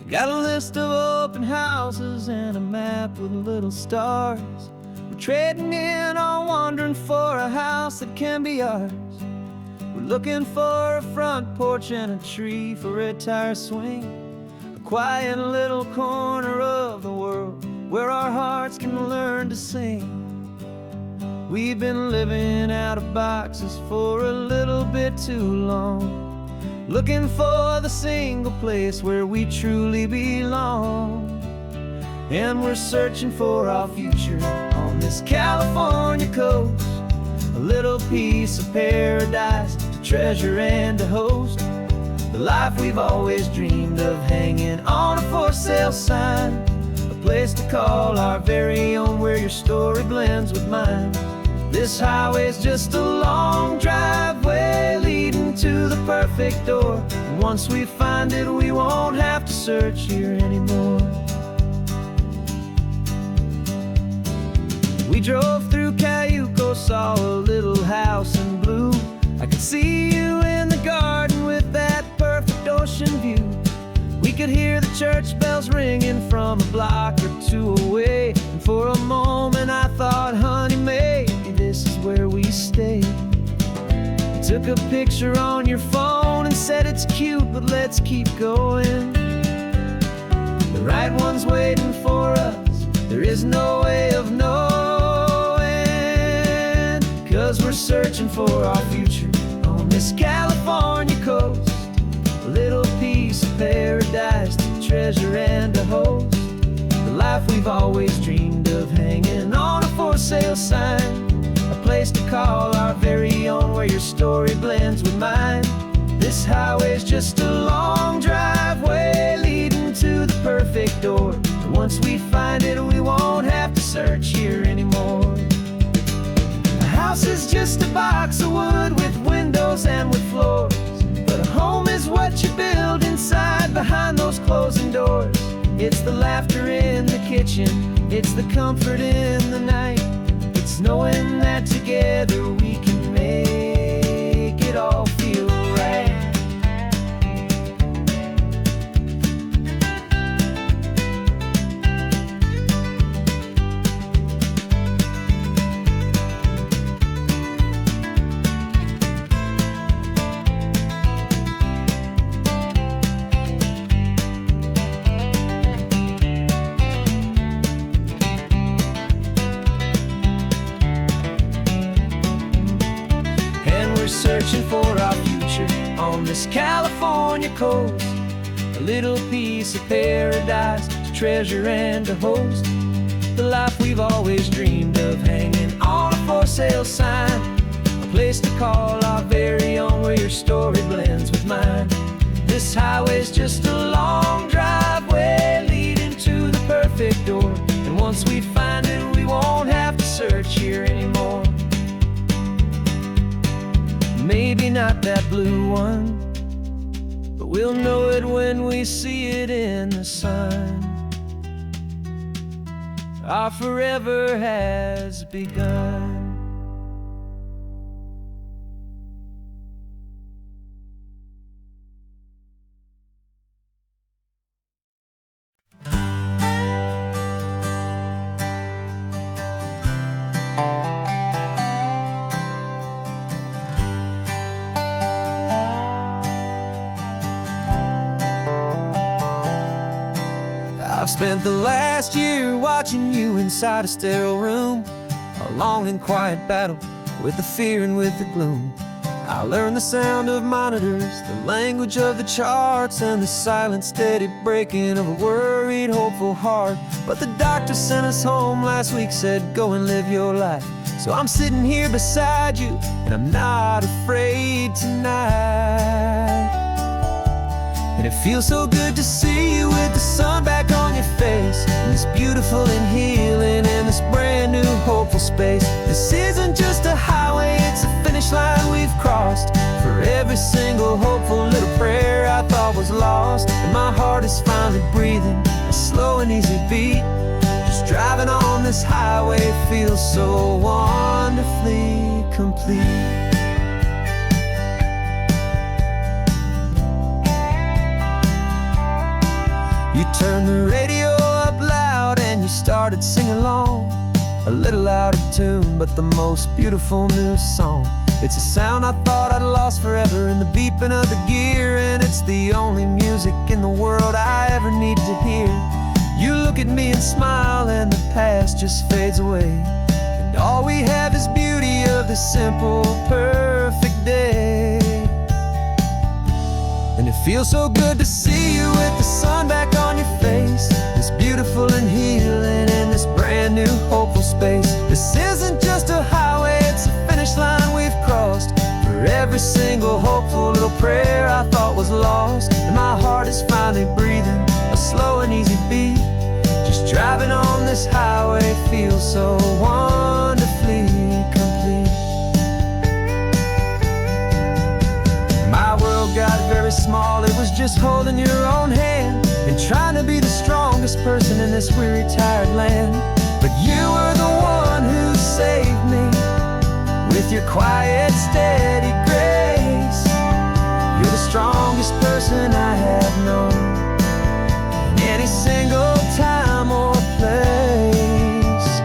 Got a list of open houses and a map with little stars. We're trading in on wandering for a house that can be ours. We're looking for a front porch and a tree for a tire swing, a quiet little corner of the world where our hearts can learn to sing. We've been living out of boxes for a little bit too long, looking for the single place where we truly belong. And we're searching for our future on this California coast, a little piece of paradise to treasure and to host, the life we've always dreamed of, hanging on a for sale sign, a place to call our very own where your story blends with mine. This highway's just a long driveway leading to the perfect door, and once we find it we won't have to search here anymore. We drove through Cayuco, saw a little house in blue. I could see you in the garden with that perfect ocean view. We could hear the church bells ringing from a block or two away, and for a moment I thought, honey, maybe this is where we stay. You took a picture on your phone and said it's cute, but let's keep going. The right one's waiting for us, there is no way of knowing, 'cause we're searching for our future on this California coast, a little piece of paradise to treasure and to host, the life we've always dreamed of, hanging on a for sale sign, a place to call our very own where your story blends with mine. This highway's just a long driveway leading to the perfect door, and once we find it we won't have to search here anymore. A house is just a box of wood with windows and with floors, but a home is what you build inside behind those closing doors. It's the laughter in the kitchen, it's the comfort in the night, it's knowing that together we can make it all feel right. Searching for our future on this California coast, a little piece of paradise to treasure and to host, the life we've always dreamed of, hanging on a for sale sign, a place to call our very own where your story blends with mine. This highway's just a long driveway leading to the perfect door, and once we find it we won't have to search here anymore. Maybe not that blue one, but we'll know it when we see it in the sun. Our forever has begun. I've spent the last year watching you inside a sterile room, a long and quiet battle with the fear and with the gloom. I learned the sound of monitors, the language of the charts, and the silent steady breaking of a worried, hopeful heart. But the doctor sent us home last week, said go and live your life. So I'm sitting here beside you, and I'm not afraid tonight. And it feels so good to see you with the sun back on your face, and this beautiful and healing in this brand new hopeful space. This isn't just a highway, it's a finish line we've crossed. For every single hopeful little prayer I thought was lost, and my heart is finally breathing a slow and easy beat. Just driving on this highway feels so wonderfully complete. You turned the radio up loud and you started singing along, a little out of tune, but the most beautiful new song. It's a sound I thought I'd lost forever in the beeping of the gear, and it's the only music in the world I ever need to hear. You look at me and smile, and the past just fades away, and all we have is beauty of this simple, perfect day. And it feels so good to see you with the sun back on your face, this beautiful and healing in this brand new hopeful space. This isn't just a highway, it's a finish line we've crossed. For every single hopeful little prayer I thought was lost, and my heart is finally breathing a slow and easy beat. Just driving on this highway feels so wonderfully complete. My world got very small, it was just holding your own hand and trying to be the strongest person in this weary, tired land. But you were the one who saved me with your quiet, steady grace. You're the strongest person I have known in any single time or place.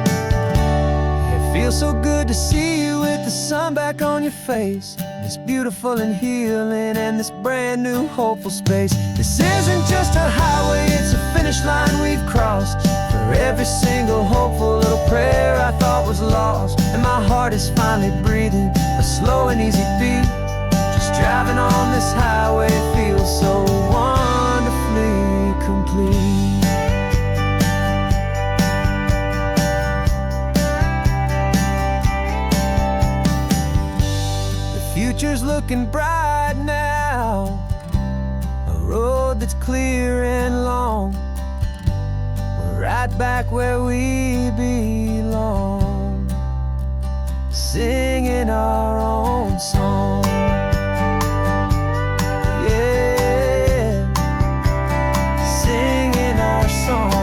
It feels so good to see you with the sun back on your face, this beautiful and healing and this brand new hopeful space. This isn't just a highway, it's a finish line we've crossed. For every single hopeful little prayer I thought was lost, and my heart is finally breathing a slow and easy beat. Just driving on this highway feels so wonderfully complete. Future's looking bright now, a road that's clear and long. We're right back where we belong, singing our own song. Yeah, singing our song.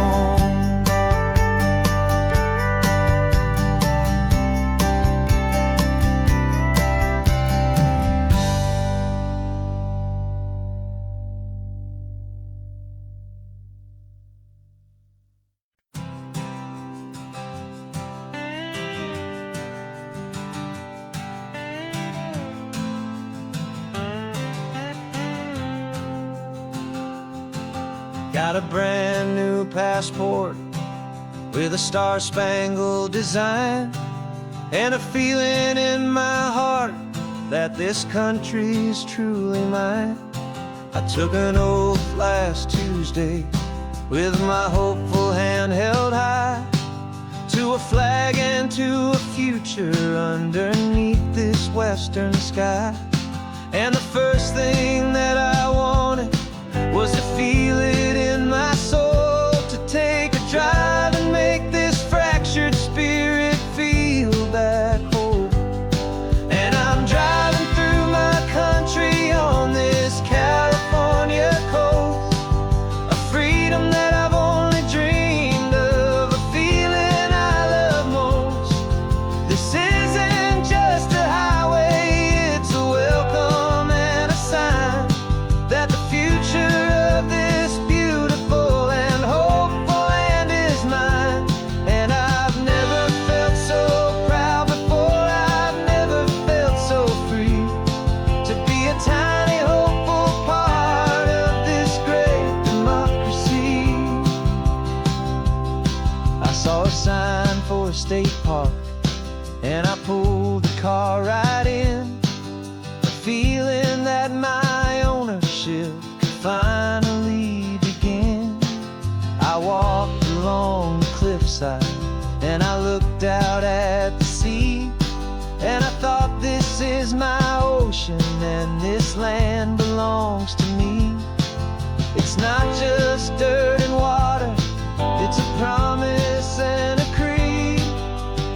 Got a brand new passport with a star-spangled design, and a feeling in my heart that this country's truly mine. I took an oath last Tuesday with my hopeful hand held high, to a flag and to a future underneath this western sky. And the first thing that I wanted was to feel it in my soul, to take a drive and make this fractured spirit feel back home. And I'm driving through my country on this California coast, a freedom that I've only dreamed of, a feeling I love most. This isn't just a highway, it's a welcome and a sign that the future of this beautiful and hopeful land is mine. And I've never felt so proud before, I've never felt so free, to be a tiny hopeful part of this great democracy. I saw a sign for a state park, and I pulled the car right in, a feeling that my ownership could finally begin. I walked along the cliffside and I looked out at the sea, and I thought, this is my ocean and this land belongs to me. It's not just dirt and water, it's a promise and a creed,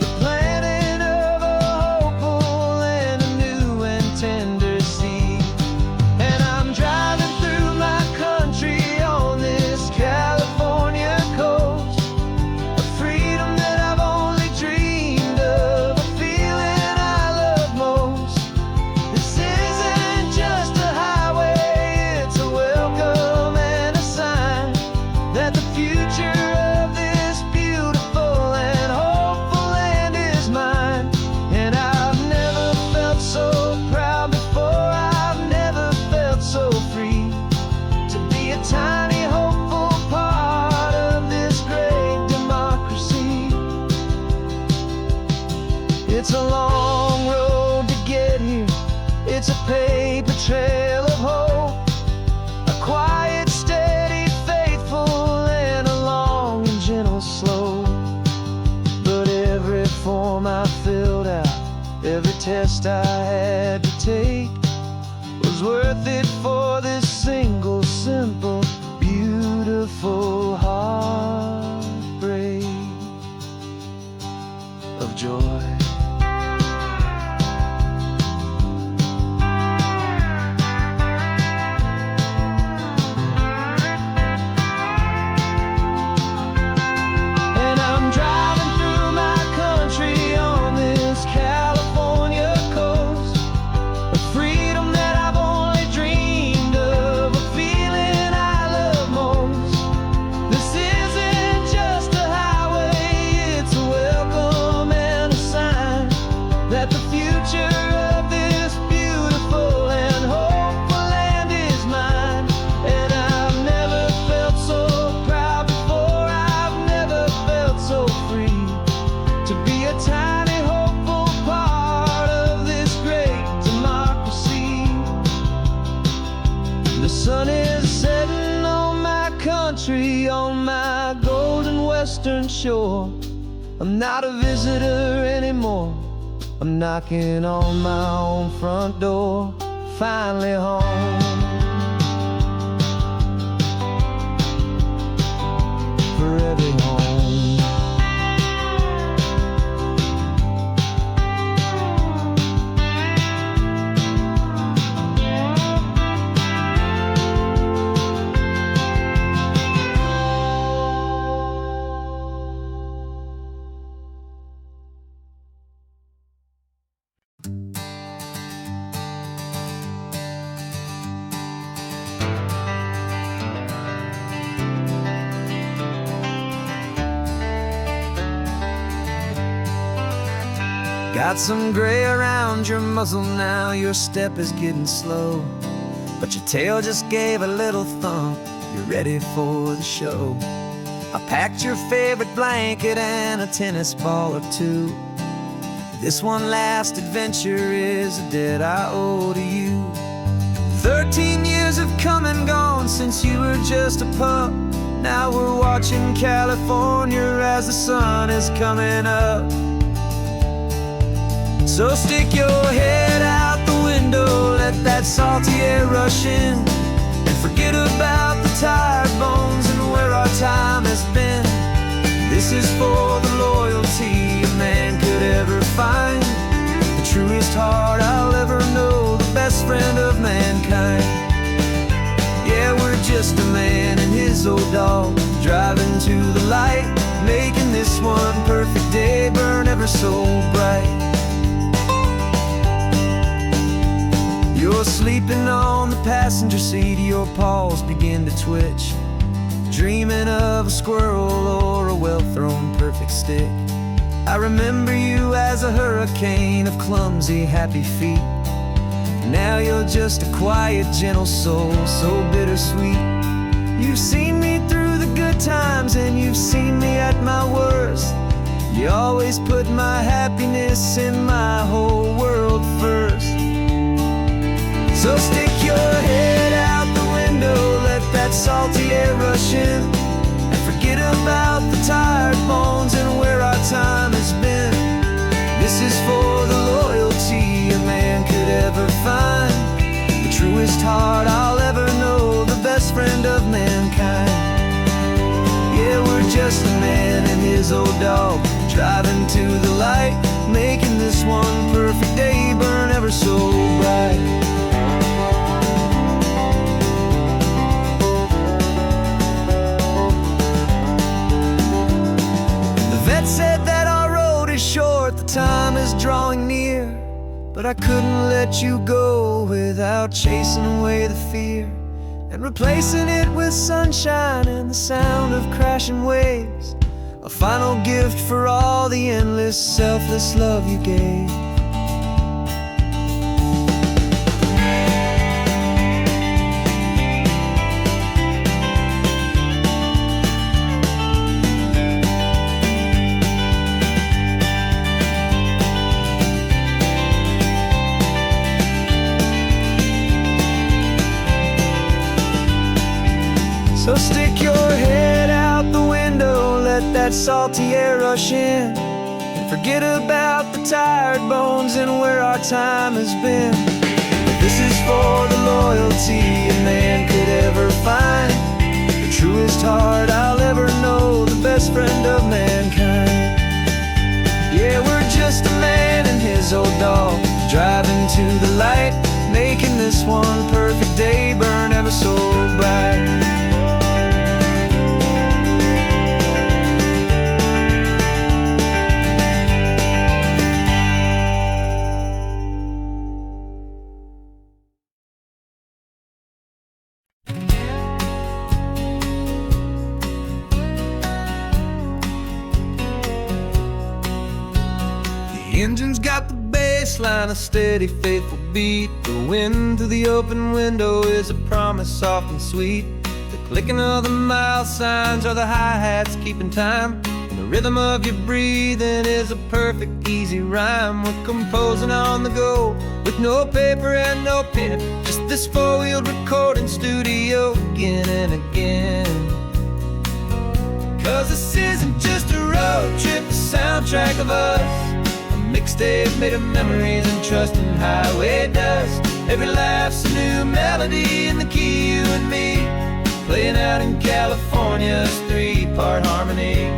the planting of a hopeful and a new and tender seed. And I'm driving through my country on this California coast, a freedom that I've only dreamed of, a feeling I love most. This isn't just a highway, it's a welcome and a sign It's a long road to get here. It's a paper trail of hope, a quiet, steady, faithful, and a long and gentle slope. But every form I filled out, every test I had to take, was worth it for this single, simple, beautiful heartbreak of joy. On my golden western shore, I'm not a visitor anymore. I'm knocking on my own front door, finally home. For every home. Got some gray around your muzzle now, your step is getting slow, but your tail just gave a little thump, you're ready for the show. I packed your favorite blanket and a tennis ball or two. This one last adventure is a debt I owe to you. 13 years have come and gone since you were just a pup. Now we're watching California as the sun is coming up. So stick your head out the window, let that salty air rush in, and forget about the tired bones and where our time has been. This is for the loyalty a man could ever find, the truest heart I'll ever know, the best friend of mankind. Yeah, we're just a man and his old dog, driving to the light, making this one perfect day burn ever so bright. You're sleeping on the passenger seat, your paws begin to twitch, dreaming of a squirrel or a well-thrown perfect stick. I remember you as a hurricane of clumsy, happy feet. Now you're just a quiet, gentle soul, so bittersweet. You've seen me through the good times and you've seen me at my worst. You always put my happiness in my whole world first. So stick your head out the window, let that salty air rush in, and forget about the tired bones and where our time has been. This is for the loyalty a man could ever find, the truest heart I'll ever know, the best friend of mankind. Yeah, we're just a man and his old dog, driving to the light, making this one perfect day burn ever so bright. Said that our road is short, the time is drawing near, but I couldn't let you go without chasing away the fear and replacing it with sunshine and the sound of crashing waves, a final gift for all the endless, selfless love you gave. So stick your head out the window, let that salty air rush in, and forget about the tired bones and where our time has been. This is for the loyalty a man could ever find, the truest heart I'll ever know, the best friend of mankind. Yeah, we're just a man and his old dog, driving to the light, making this one perfect day burn ever so bright. The engine's got the bass line, a steady, faithful beat. The wind through the open window is a promise soft and sweet. The clicking of the mile signs are the hi-hats keeping time, and the rhythm of your breathing is a perfect, easy rhyme. We're composing on the go, with no paper and no pen, just this four-wheeled recording studio again and again. Cause this isn't just a road trip, the soundtrack of us, mixtape made of memories and trust in highway dust. Every laugh's a new melody in the key, you and me, playing out in California's three-part harmony.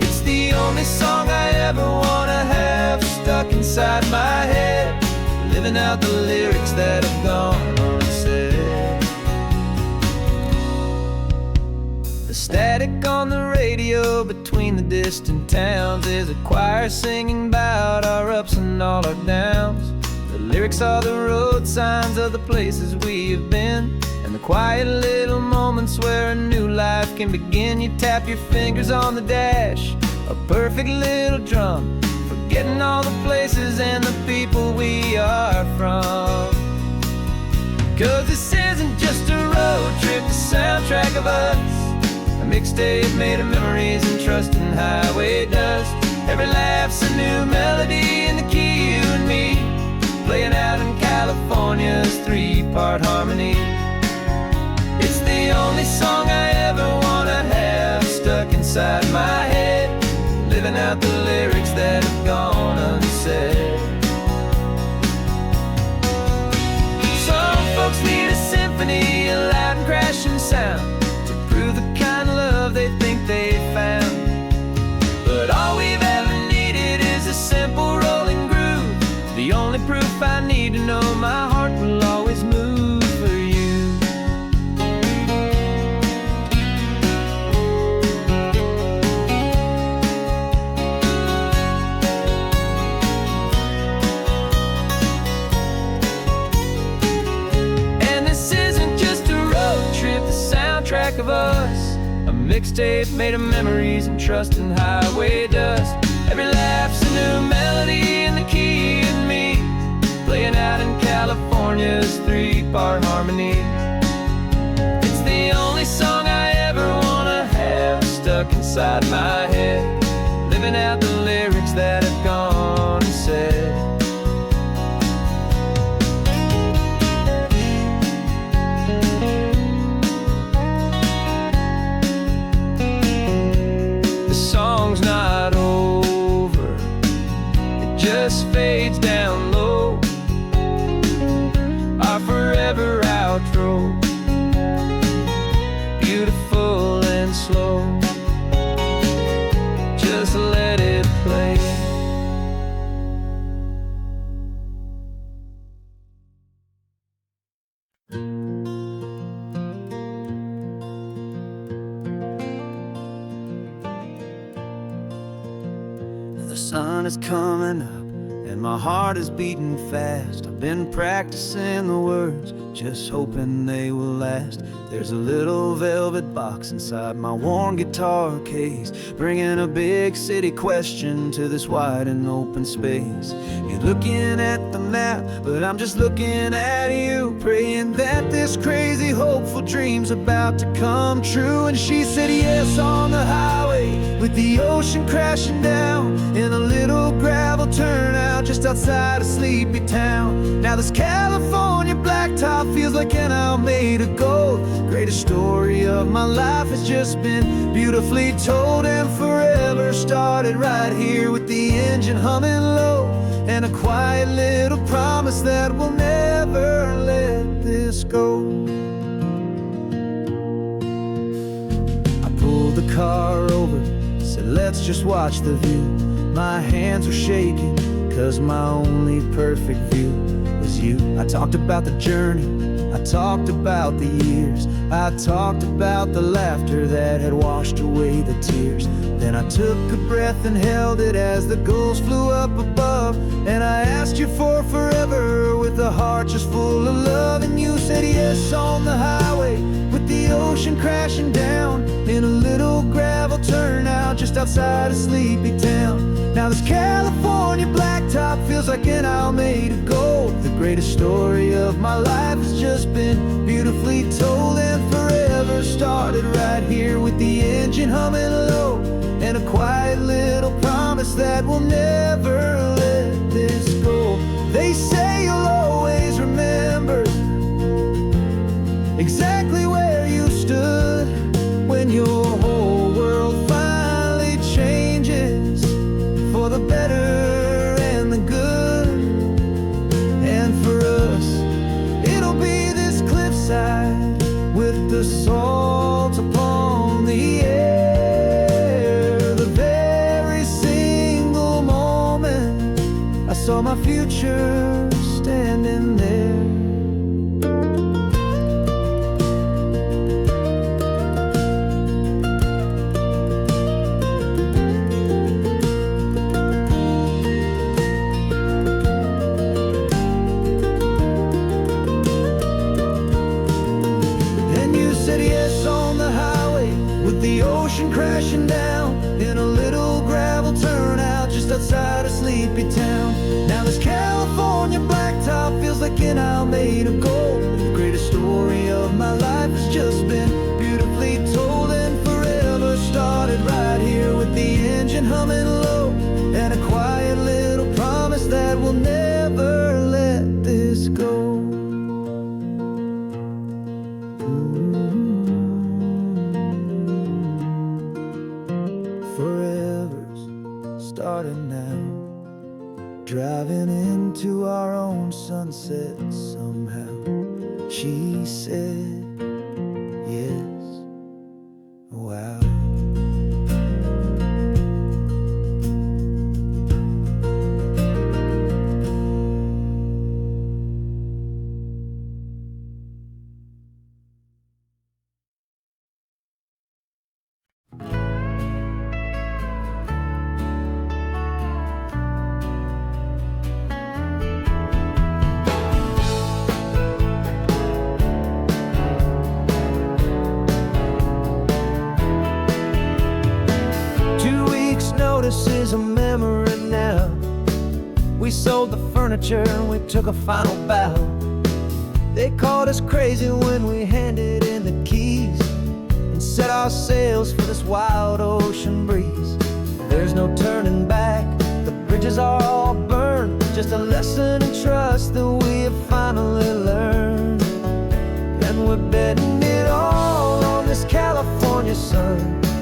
It's the only song I ever wanna have stuck inside my head, living out the lyrics that have gone unsaid. The static on the radio between the distant towns is a choir singing about our ups and all our downs. The lyrics are the road signs of the places we have been, and the quiet little moments where a new life can begin. You tap your fingers on the dash, a perfect little drum, forgetting all the places and the people we are from. Cause this isn't just a road trip, the soundtrack of us, a mixtape made of memories and trust in highway dust. Every laugh's a new melody in the key, you and me, playing out in California's three-part harmony. It's the only song I ever wanna have stuck inside my head, living out the lyrics that have gone unsaid. Some folks need a symphony, a loud and crashing sound, to prove the kind of love they think they found. But all we've ever needed is a simple rolling groove, the only proof I need to know my heart will always move for you. And this isn't just a road trip, the soundtrack of us, a mixtape made of memories and trust in highway dust. Every laugh's a new melody in the key, and me, playing out in California's three-part harmony. It's the only song I ever wanna have stuck inside my head, living out the lyrics that have gone unsaid. The song's not over, it just fades down low, our forever outro, beautiful and slow. Just let it play. The sun is coming up and my heart is beating fast. I've been practicing the words, just hoping they will last. There's a little velvet box inside my worn guitar case, bringing a big city question to this wide and open space. You're looking at the map, but I'm just looking at you, praying that this crazy hopeful dream's about to come true. And she said yes on the highway, with the ocean crashing down in a little gravel turnout just outside of Sleepy Town. Now this California blacktop feels like an Alameda gold. Greatest story of my life has just been beautifully told, and forever started right here with the engine humming low, and a quiet little promise that we'll never let this go. I pulled the car over, said let's just watch the view. My hands were shaking, cause my only perfect view was you. I talked about the journey, I talked about the years, I talked about the laughter that had washed away the tears. Then I took a breath and held it as the gulls flew up above, and I asked you for forever with a heart just full of love. And you said yes on the highway with the ocean crashing down in a little gravel turnout just outside of Sleepy Town. Now this California blacktop feels like an Alameda gold. The greatest story of my life has just been beautifully told, and forever started right here with the engine humming low, and a quiet little promise that we'll never let this go. They say you'll always remember exactly where you stood when your whole world finally changes for the better and the good. And for us, it'll be this cliffside with the salt upon the air. The very single moment I saw my future standing there. The ocean crashing down in a little gravel turnout just outside of Sleepy Town. Now this California blacktop feels like an Alameda gold. The greatest story of my life has just been beautifully told, and forever started right here with the engine humming low, and a quiet little promise that we'll never let this go. Starting now, driving into our own sunset somehow. She said yes, wow. This is a memory now. We sold the furniture and we took a final bow. They called us crazy when we handed in the keys and set our sails for this wild ocean breeze. There's no turning back, the bridges are all burned, just a lesson in trust that we have finally learned. And we're betting it all on this California sun,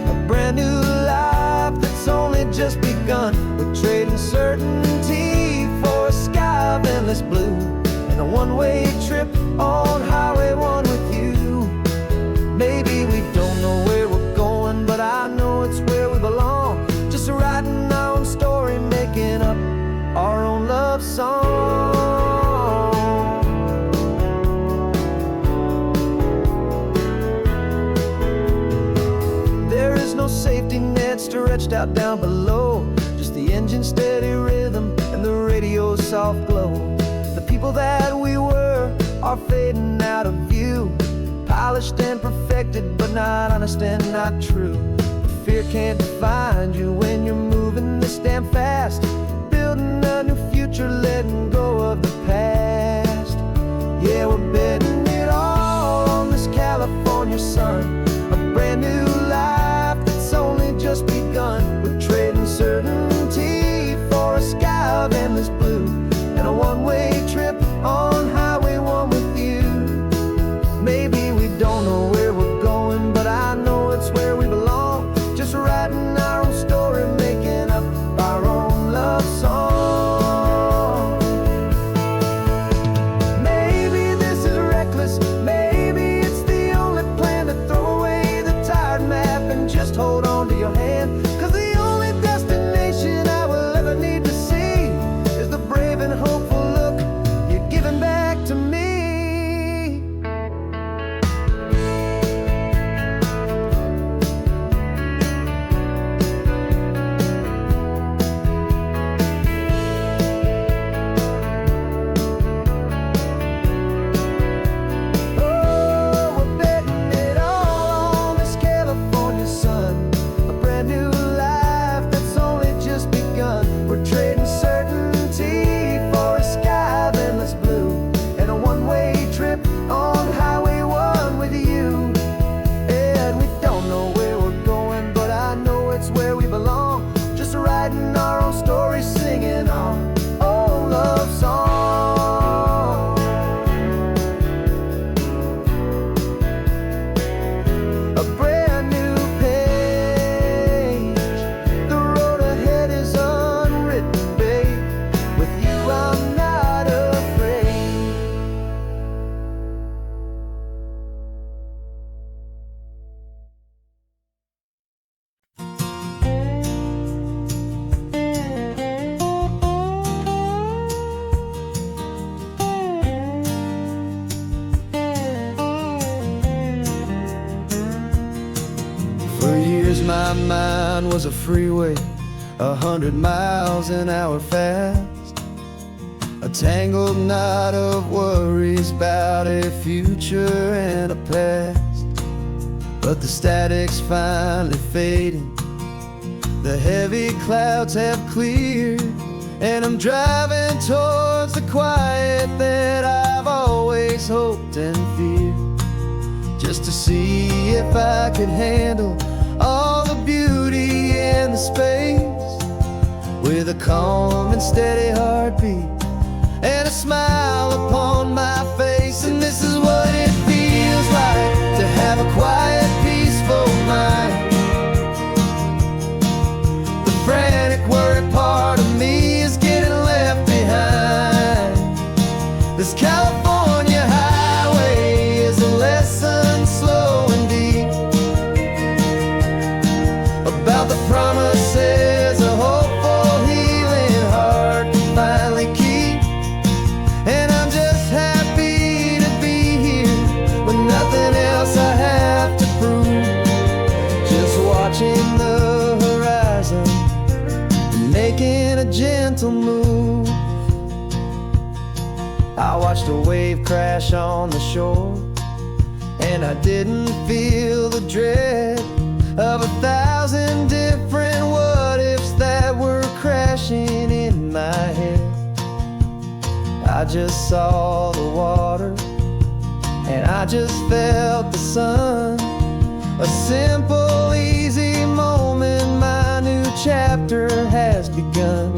a brand new life that's only just begun. We're trading certainty for a sky of endless blue, and a one-way trip on Highway 1 with you. Maybe we don't know where we're going, but I know it's where we belong. Just writing our own story, making up our own love song. There is no safety net stretched out down below, just the engine's steady rhythm and the radio's soft glow. The people that we were are fading out of view, polished and perfected, but not honest and not true. Fear can't define you when you're moving this damn fast, building a new future, letting go of the past. Yeah, we're betting it all on this California sun, a brand new life that's only just begun. We're trading certainty for a sky of endless blue, my mind was a freeway, 100 miles an hour fast, a tangled knot of worries about a future and a past. But the static's finally fading, the heavy clouds have cleared, and I'm driving towards the quiet that I've always hoped and feared, just to see if I could handle all the beauty and the space, with a calm and steady heartbeat and a smile upon my face. And this is what it feels like to have a quiet, peaceful mind. The frantic, worried part of me is getting left behind. This California highway is a lesson slow and deep about the promises a hopeful, healing heart can finally keep. And I'm just happy to be here with nothing else I have to prove, just watching the horizon and making a gentle move. I watched a wave crash on the shore, and I didn't feel the dread of 1,000 different what-ifs that were crashing in my head. I just saw the water, and I just felt the sun. A simple, easy moment, my new chapter has begun.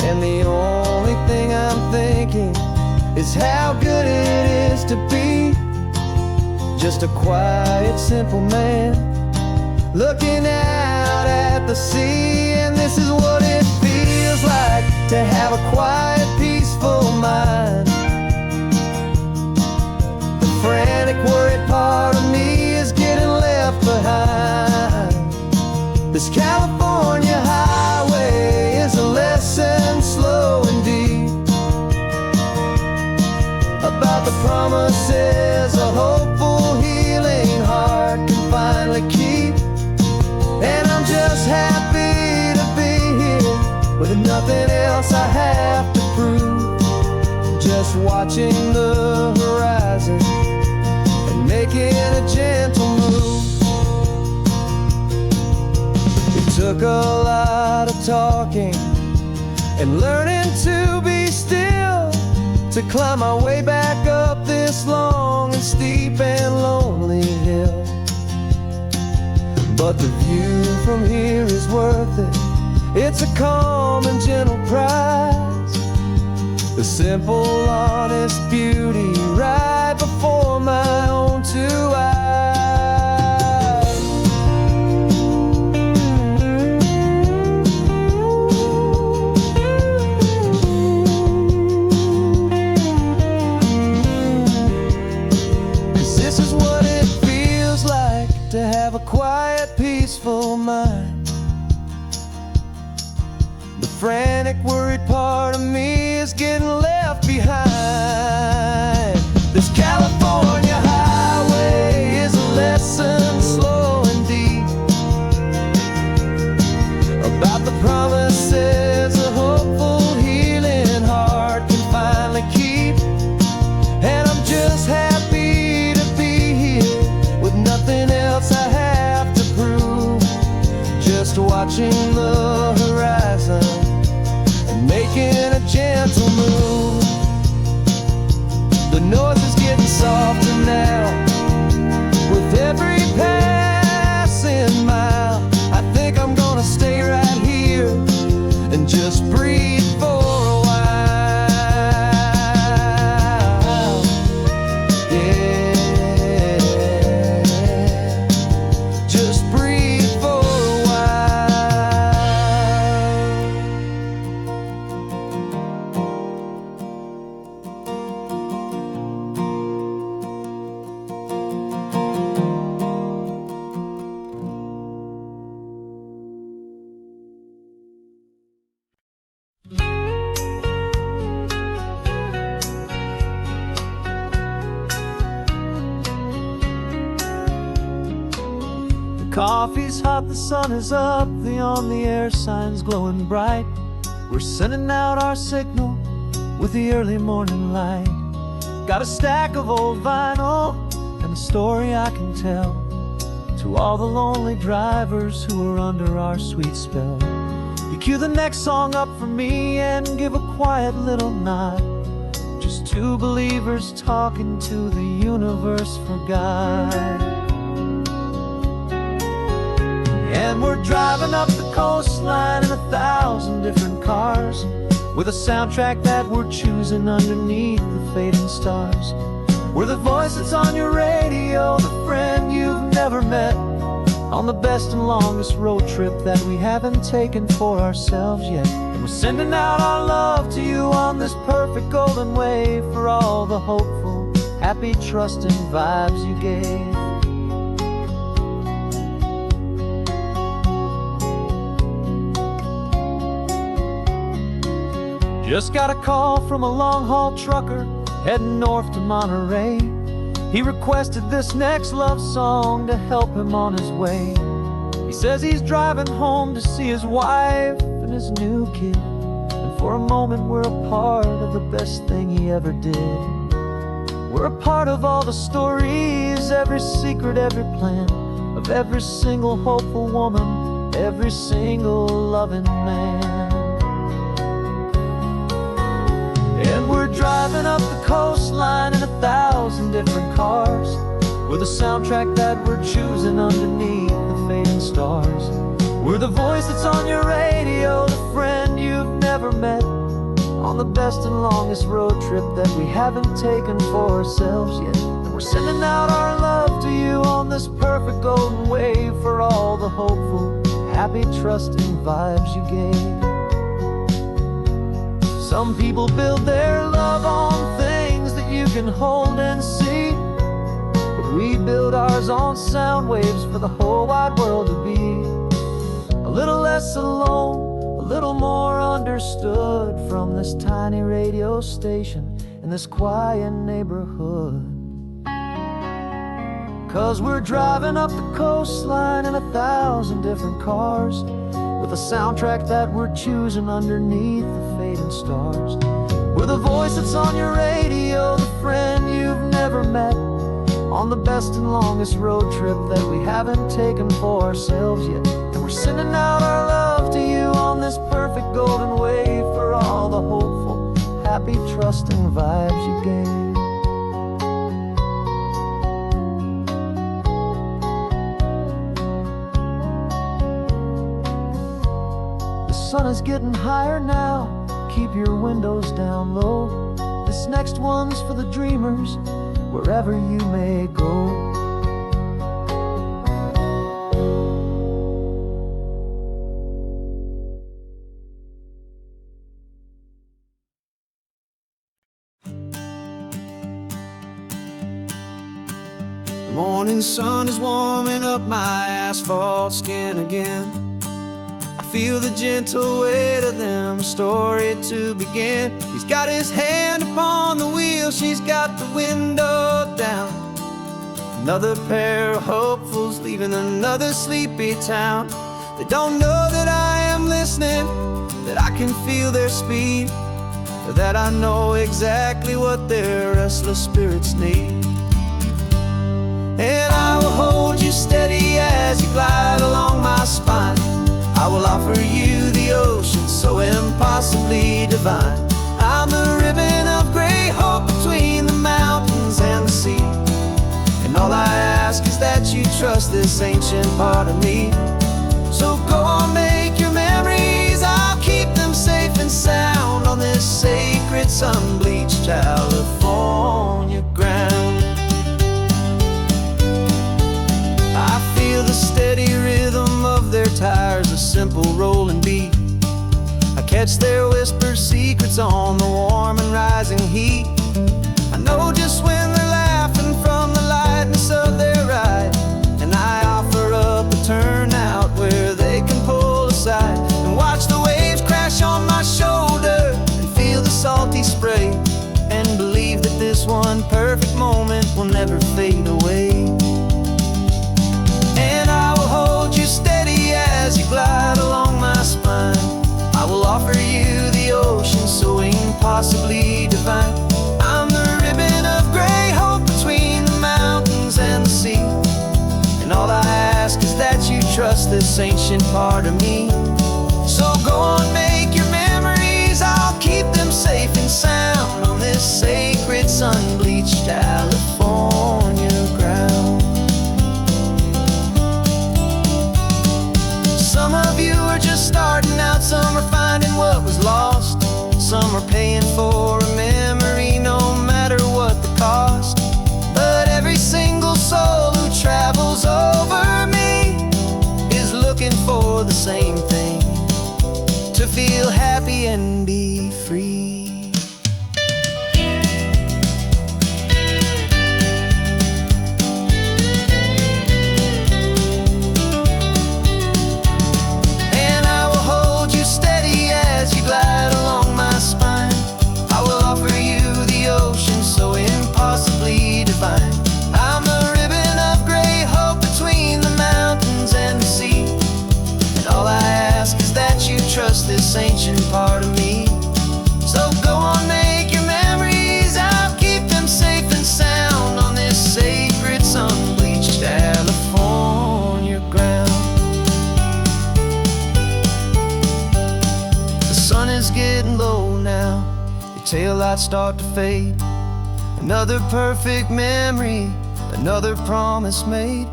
And the only thing I'm thinking is how good it is to be just a quiet, simple man looking out at the sea. And this is what it feels like to have a quiet, peaceful mind. The frantic, worried part of me is getting left behind. This California highway is a lesson slow and deep about the promises a hopeful, healing heart can finally keep. And I'm just happy to be here with nothing else I have to prove, just watching the horizon and making a gentle move. It took a lot of talking and learning to be still to climb my way back up this long and steep and lonely hill. But the view from here is worth it. It's a calm and gentle prize, the simple, honest beauty right before my own two eyes. This is what it feels like to have a quiet, peaceful mind. The frantic, worried part of me is getting left behind. This California highway is a lesson slow and deep about the promises a hopeful, healing heart can finally keep. And I'm just happy to be here with nothing else I have to prove, just watching the horizon and making a gentle move. The noise is getting softer now with every passing mile. I think I'm gonna stay right here and just breathe for a while. Yeah, just breathe for a while. Coffee's hot, the sun is up, the on the air sign's glowing bright. We're sending out our signal with the early morning light. Got a stack of old vinyl and a story I can tell to all the lonely drivers who are under our sweet spell. You cue the next song up for me and give a quiet little nod. Just two believers talking to the universe for God. And we're driving up the coastline in 1,000 different cars, with a soundtrack that we're choosing underneath the fading stars. We're the voice that's on your radio, the friend you've never met, on the best and longest road trip that we haven't taken for ourselves yet. And we're sending out our love to you on this perfect golden wave, for all the hopeful, happy, trusting vibes you gave. Just got a call from a long-haul trucker heading north to Monterey. He requested this next love song to help him on his way. He says he's driving home to see his wife and his new kid, and for a moment we're a part of the best thing he ever did. We're a part of all the stories, every secret, every plan, of every single hopeful woman, every single loving man. And we're driving up the coastline in 1,000 different cars, with a soundtrack that we're choosing underneath the fading stars. We're the voice that's on your radio, the friend you've never met, on the best and longest road trip that we haven't taken for ourselves yet. And we're sending out our love to you on this perfect golden wave, for all the hopeful, happy, trusting vibes you gave. Some people build their love on things that you can hold and see, but we build ours on sound waves for the whole wide world to be a little less alone, a little more understood, from this tiny radio station in this quiet neighborhood. 'Cause we're driving up the coastline in 1,000 different cars, with a soundtrack that we're choosing underneath the fading stars. We're the voice that's on your radio, the friend you've never met, on the best and longest road trip that we haven't taken for ourselves yet. And we're sending out our love to you on this perfect golden wave, for all the hopeful, happy, trusting vibes you gave. The sun is getting higher now, keep your windows down low. This next one's for the dreamers, wherever you may go. The morning sun is warming up my asphalt skin again. Feel the gentle weight of them, a story to begin. He's got his hand upon the wheel, she's got the window down. Another pair of hopefuls leaving another sleepy town. They don't know that I am listening, that I can feel their speed, or that I know exactly what their restless spirits need. And I will hold you steady as you glide along my spine. I will offer you the ocean so impossibly divine. I'm the ribbon of gray hope between the mountains and the sea, and all I ask is that you trust this ancient part of me. So go on, make your memories, I'll keep them safe and sound on this sacred sun-bleached California ground. I feel the steady rhythm of their tires, a simple rolling beat. I catch their whispered secrets on the warm and rising heat. I know just when they're laughing from the lightness of their ride, and I offer up a turnout where they can pull aside and watch the waves crash on my shoulder and feel the salty spray, and believe that this one perfect moment will never fade away. And I will hold impossibly divine. I'm the ribbon of gray hope between the mountains and the sea. And all I ask is that you trust this ancient part of me. So go on, make your memories, I'll keep them safe and sound on this sacred sun-bleached California ground. Some of you are just starting out, some are finding what was lost, some are paying for a memory no matter what the cost. But every single soul who travels over me is looking for the same thing: to feel happy and be free. And I will hold you steady as you glide along my spine. I will offer you the ocean so impossibly divine. I'm the ribbon of gray hope between the mountains and the sea. And all I ask is that you trust this ancient part of me. So go on, make your memories, I'll keep them safe and sound on this sacred sun-bleached California ground. The sun is getting low now, your taillights start to fade. Another perfect memory, another promise made.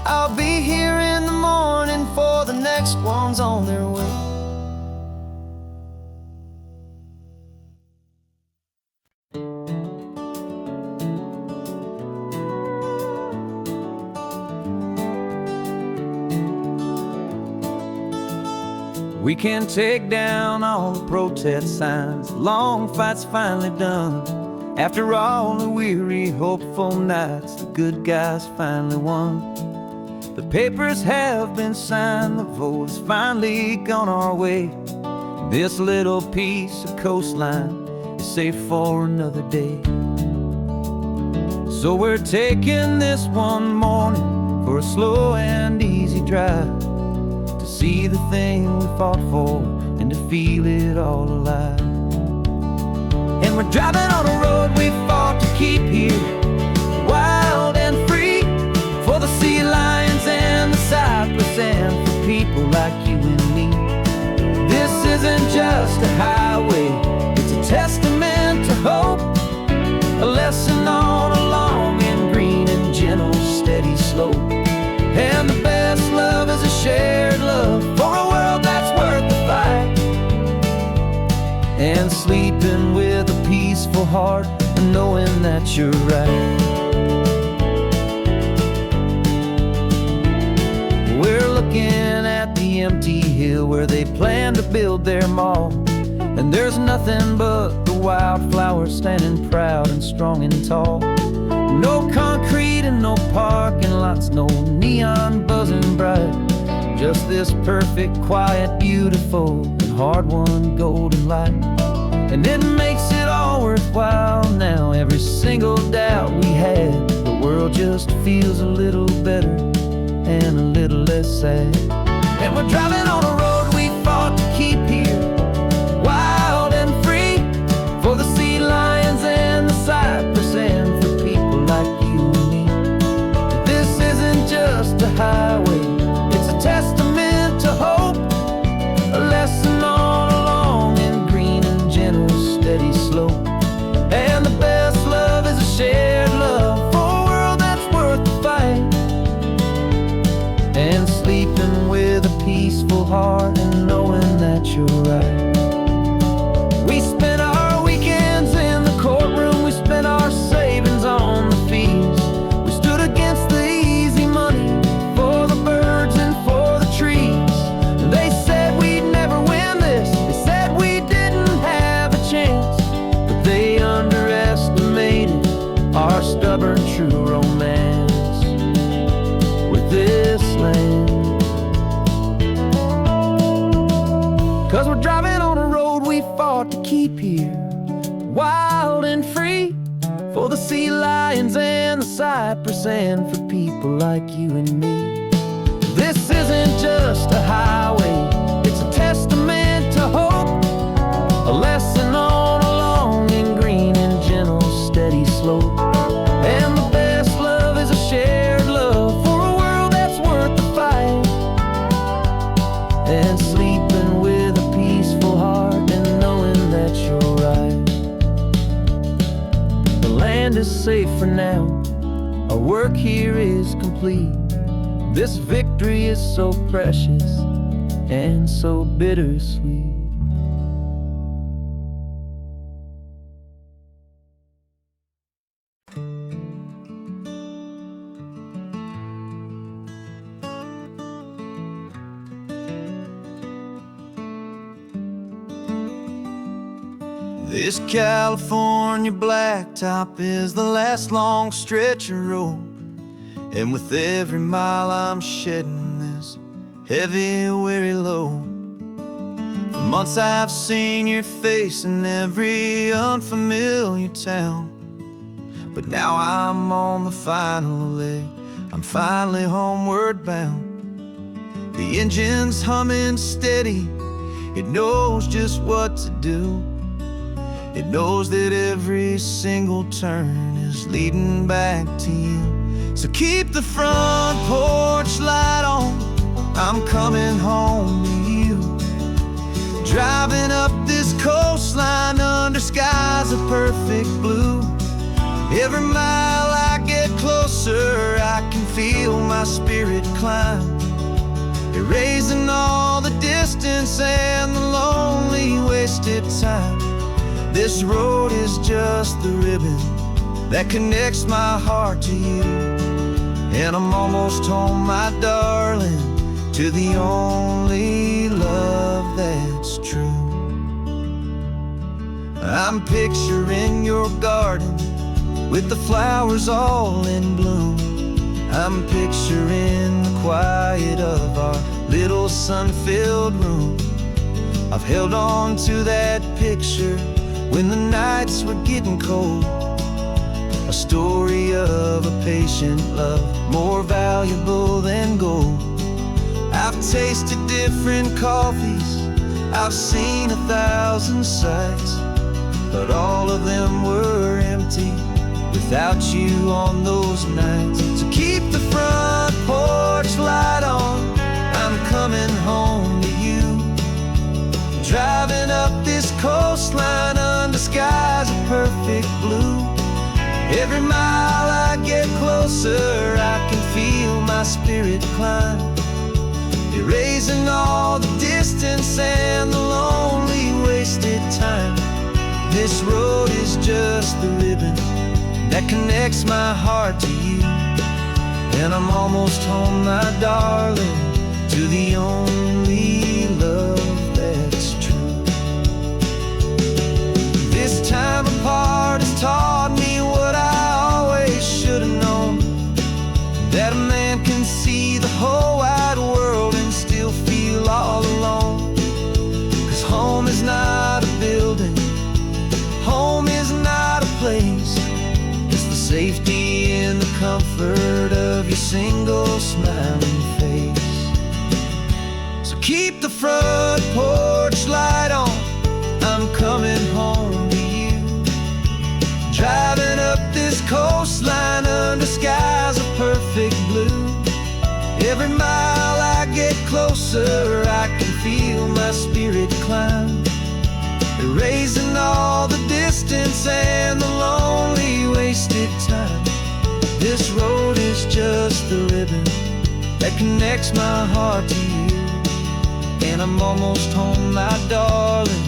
I'll be here in the morning for the next ones on their way. We can take down all the protest signs, the long fight's finally done. After all the weary, hopeful nights, the good guys finally won. The papers have been signed, the vote has finally gone our way. This little piece of coastline is safe for another day. So we're taking this one morning for a slow and easy drive, to see the thing we fought for and to feel it all alive. And we're driving on a road we fought to keep here, wild and free, for the sea lions and the cypress and for people like you and me. This isn't just a highway, it's a testament to hope, a lesson on a long and green and gentle steady slope. And the best love is a shared love for a world that's worth the fight, and sleeping with a peaceful heart and knowing that you're right. We're looking at the empty hill where they plan to build their mall, and there's nothing but the wildflowers standing proud and strong and tall. No concrete and no parking lots, no neon buzzing bright, just this perfect, quiet, beautiful, and hard-won golden light. And it makes it all worthwhile now, every single doubt we had. The world just feels a little better and a little less sad. And we're driving on a road we fought to keep here, wild and free, for the sea lions and the cypress and for people like you and me. This isn't just a highway, it's a testament to hope, a lesson on a long and green and gentle steady slope. And the best love is a shared love for a world that's worth the fight, and sleeping with a peaceful heart and knowing that you're right. We spent our weekends in the courtroom, we spent our savings on the fees. We stood against the easy money for the birds and for the trees. And they said we'd never win this, they said we didn't have a chance, but they underestimated our stubborn true romance with this land. 'Cause we're driving on a road we fought to keep here, wild and free, for the sea lions and the cypress and for people like you and me. This isn't just a highway, it's a testament to hope, a lesson on a long land is safe for now. Our work here is complete. This victory is so precious and so bittersweet. This California blacktop is the last long stretch of road, and with every mile I'm shedding this heavy, weary load. For months I've seen your face in every unfamiliar town, but now I'm on the final leg. I'm finally homeward bound. The engine's humming steady. It knows just what to do. It knows that every single turn is leading back to you. So keep the front porch light on, I'm coming home to you. Driving up this coastline under skies of perfect blue. Every mile I get closer, I can feel my spirit climb, erasing all the distance and the lonely wasted time. This road is just the ribbon that connects my heart to you, and I'm almost home, my darling, to the only love that's true. I'm picturing your garden with the flowers all in bloom. I'm picturing the quiet of our little sun-filled room. I've held on to that picture when the nights were getting cold, a story of a patient love, more valuable than gold. I've tasted different coffees, I've seen 1,000 sights, but all of them were empty without you on those nights. So keep the front porch light on, I'm coming home to you. Driving up this coastline under skies of perfect blue. Every mile I get closer, I can feel my spirit climb, erasing all the distance and the lonely wasted time. This road is just the ribbon that connects my heart to you, and I'm almost home, my darling, to the only love that's true. This time apart has taught me what I always should have known, that a man can see the whole wide world and still feel all alone. 'Cause home is not a building, home is not a place, it's the safety and the comfort of your single smiling face. So keep the front porch light on, I'm coming home to you. Driving up this coastline under skies of perfect blue. Every mile I get closer, I can feel my spirit climb, erasing all the distance and the lonely wasted time. This road is just the ribbon that connects my heart to you, and I'm almost home, my darling,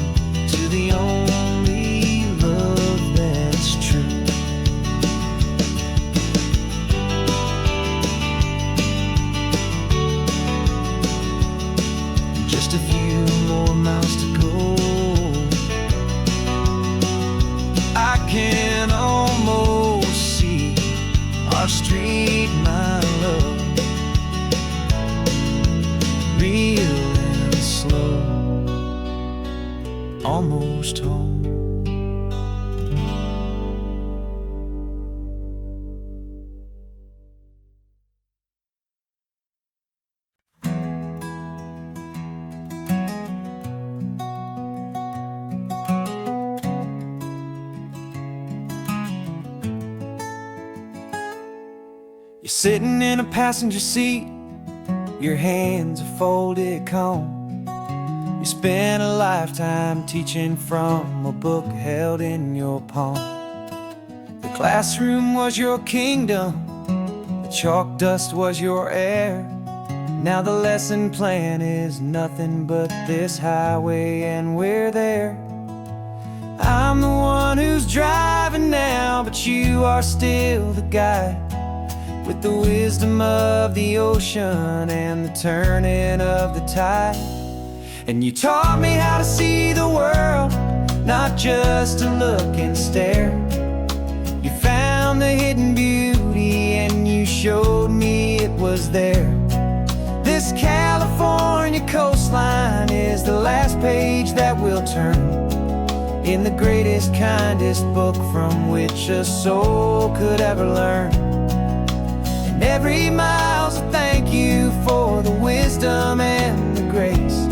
to the only love that's true. Just a few more miles to go, I can almost see our street, my love, real and slow, almost home. You're sitting in a passenger seat, your hands are folded calm. You spent a lifetime teaching from a book held in your palm. The Classroom was your kingdom, the chalk dust was your air. Now the lesson plan is nothing but this highway and we're there. I'm the one who's driving now, but you are still the guide, with the wisdom of the ocean and the turning of the tide. And you taught me how to see the world, not just to look and stare. You found the hidden beauty and you showed me it was there. This California coastline is the last page that we'll turn in the greatest, kindest book from which a soul could ever learn. And every mile's a thank you for the wisdom and the grace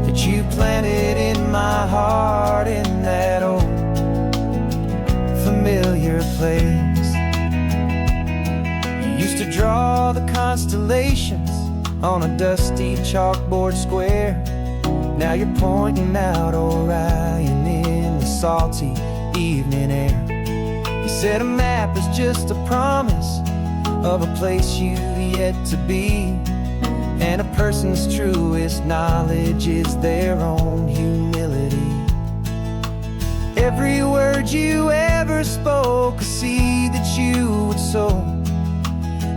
that you planted in my heart in that old familiar place. You used to draw the constellations on a dusty chalkboard square. Now you're pointing out Orion in the salty evening air. You said a map is just a promise of a place you've yet to be, and a person's truest knowledge is their own humility. Every word you ever spoke, a seed that you would sow,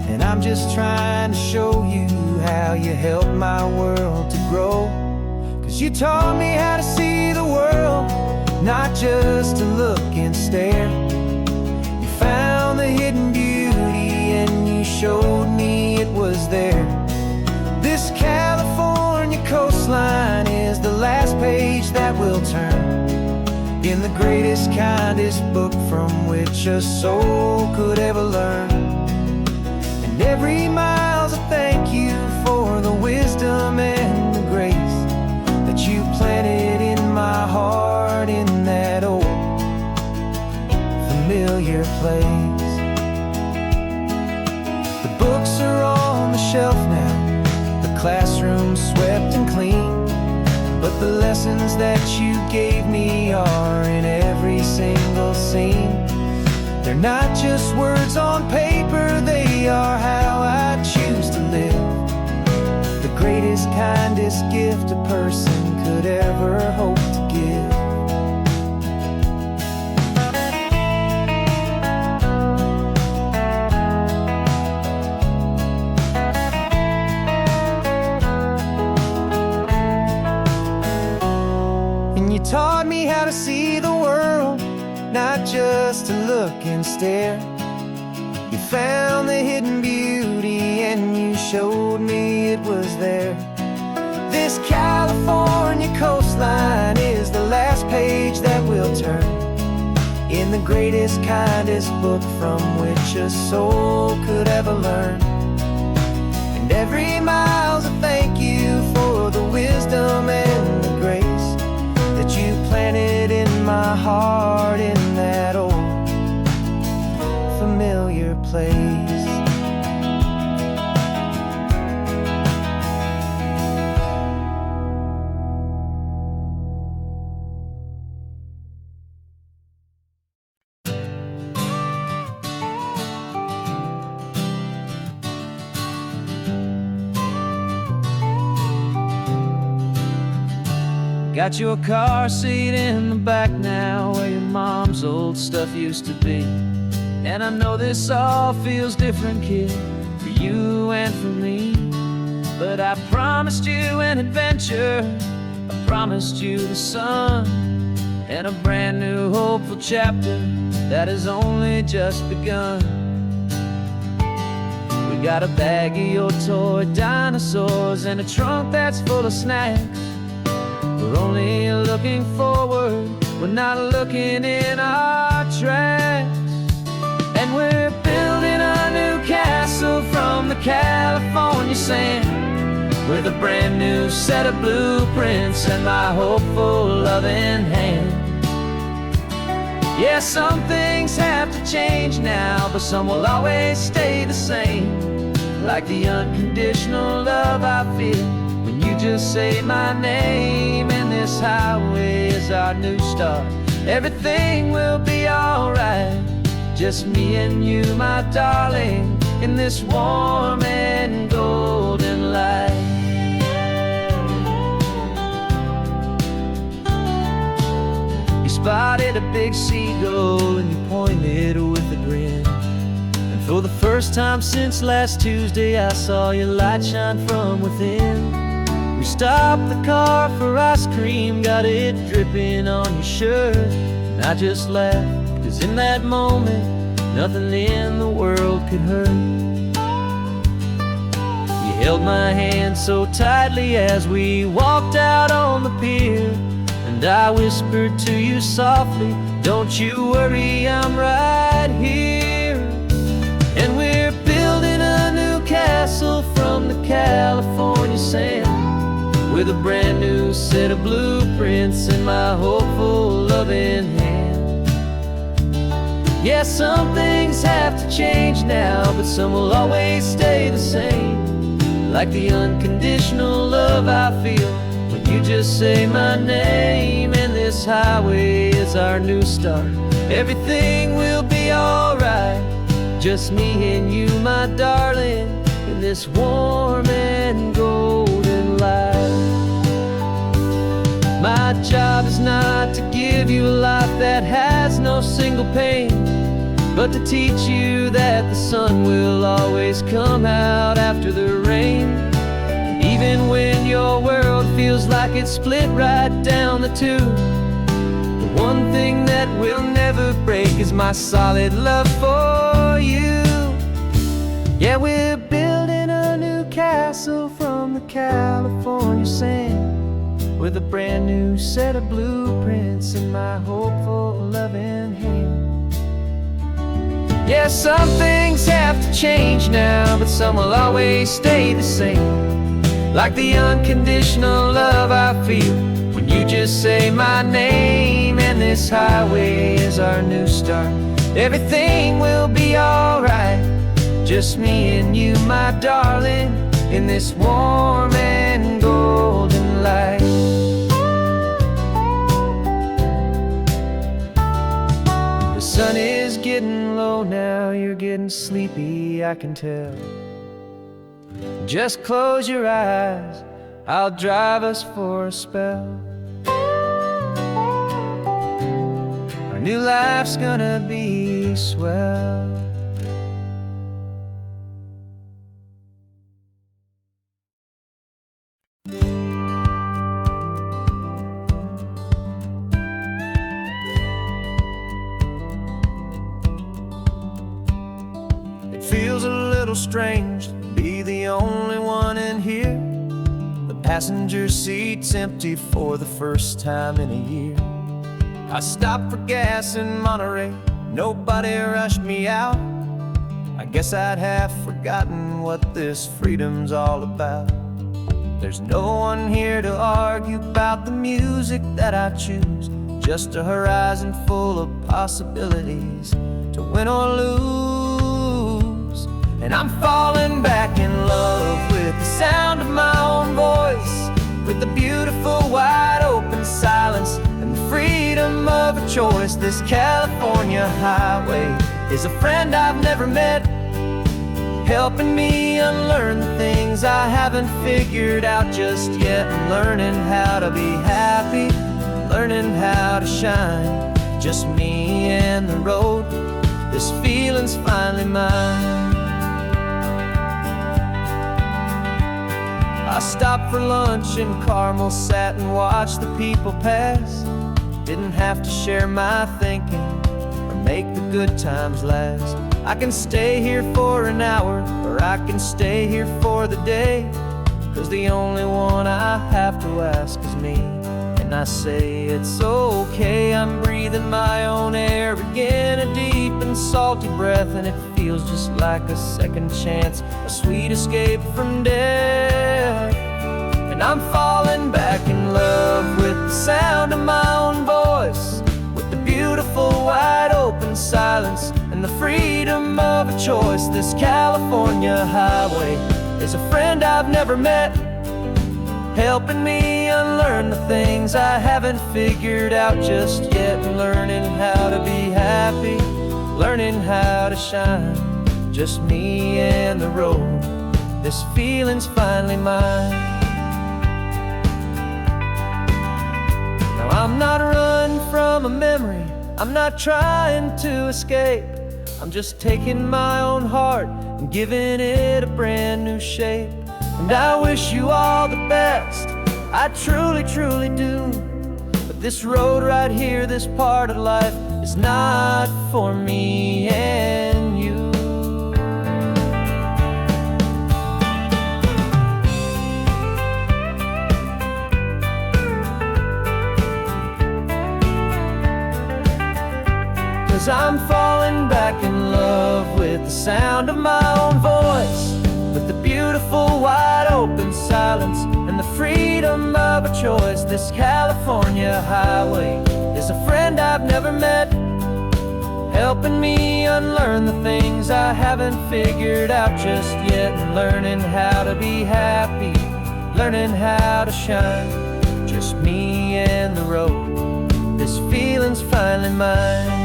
and I'm just trying to show you how you helped my world to grow. 'Cause you taught me how to see the world, not just to look and stare. You found the hidden beauty and you showed me it was there. This California coastline is the last page that we'll turn in the greatest, kindest book from which a soul could ever learn. And every mile's a thank you for the wisdom and the grace that you planted in my heart in that old familiar place. The books are on the shelf now, the classroom swept and clean, but the lessons that you gave me are in every single scene. They're not just words on paper, they are how I choose to live. The greatest, kindest gift a person could ever hope to give. And you taught me how to see the world, not just to look and stare. You found the hidden beauty and you showed me it was there. This California coastline is the last page that we'll turn in the greatest, kindest book from which a soul could ever learn. And every mile's a thank you for the wisdom and the grace that you planted in my heart in that old familiar place. Got your car seat in the back now, where your mom's old stuff used to be. And I know this all feels different, kid, for you and for me. But I promised you an adventure, I promised you the sun, and a brand new hopeful chapter that has only just begun. We got a bag of your toy dinosaurs and a trunk that's full of snacks. We're only looking forward, we're not looking in our tracks. And we're building a new castle from the California sand, with a brand new set of blueprints and my hopeful loving hand. Yeah, some things have to change now, but some will always stay the same. Like the unconditional love I feel when you just say my name. And this highway is our new start, everything will be alright. Just me and you, my darling, in this warm and golden light. You spotted a big seagull and you pointed with a grin. And for the first time since last Tuesday, I saw your light shine from within. We stopped the car for ice cream, got it dripping on your shirt. And I just laughed, 'cause in that moment, nothing in the world could hurt. You held my hand so tightly as we walked out on the pier. And I whispered to you softly, don't you worry, I'm right here. And we're building a new castle from the California sand, with a brand new set of blueprints in my hopeful, loving hand. Yeah, some things have to change now, but some will always stay the same. Like the unconditional love I feel when you just say my name. And this highway is our new start. Everything will be alright. Just me and you, my darling, in this warm and golden light. My job is not to give you a life that has no single pain, but to teach you that the sun will always come out after the rain. And even when your world feels like it's split right down the two, the one thing that will never break is my solid love for you. Yeah, we're building a new castle from the California sand, with a brand new set of blueprints in my hopeful, loving hand. Yeah, some things have to change now, but some will always stay the same. Like the unconditional love I feel when you just say my name. And this highway is our new start. Everything will be alright. Just me and you, my darling, in this warm and golden light. The sun is getting low now, you're getting sleepy, I can tell. Just close your eyes, I'll drive us for a spell. Our new life's gonna be swell. It feels a little strange to be the only one in here. The passenger seat's empty for the first time in a year. I stopped for gas in Monterey, nobody rushed me out. I guess I'd half forgotten what this freedom's all about. There's no one here to argue about the music that I choose, just a horizon full of possibilities to win or lose. And I'm falling back in love with the sound of my own voice, with the beautiful wide open silence and the freedom of a choice. This California highway is a friend I've never met, helping me unlearn the things I haven't figured out just yet. I'm learning how to be happy, learning how to shine. Just me and the road, this feeling's finally mine. I stopped for lunch in Carmel, sat and watched the people pass. Didn't have to share my thinking or make the good times last. I can stay here for an hour, or I can stay here for the day, 'cause the only one I have to ask is me. And I say it's okay, I'm breathing my own air again, a deep and salty breath, and it feels just like a second chance, a sweet escape from death. And I'm falling back in love with the sound of my own voice, with the beautiful wide open silence and the freedom of a choice. This California highway is a friend I've never met, helping me unlearn the things I haven't figured out just yet. Learning how to be happy, learning how to shine. Just me and the road, this feeling's finally mine. Now I'm not running from a memory, I'm not trying to escape. I'm just taking my own heart and giving it a brand new shape. And I wish you all the best, I truly, truly do. But this road right here, this part of life, is not for me and you. 'Cause I'm falling back in love with the sound of my own voice, with the beautiful wide open silence and the freedom of a choice. This California highway is a friend I've never met, helping me unlearn the things I haven't figured out just yet, and learning how to be happy, learning how to shine. Just me and the road, this feeling's finally mine.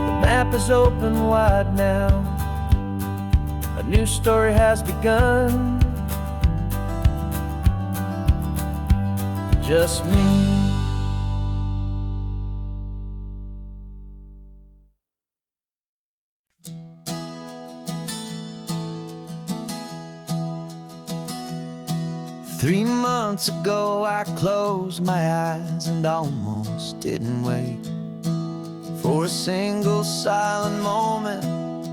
The map is open wide now, a new story has begun. Just me. Three months ago I closed my eyes and almost didn't wake. For a single silent moment,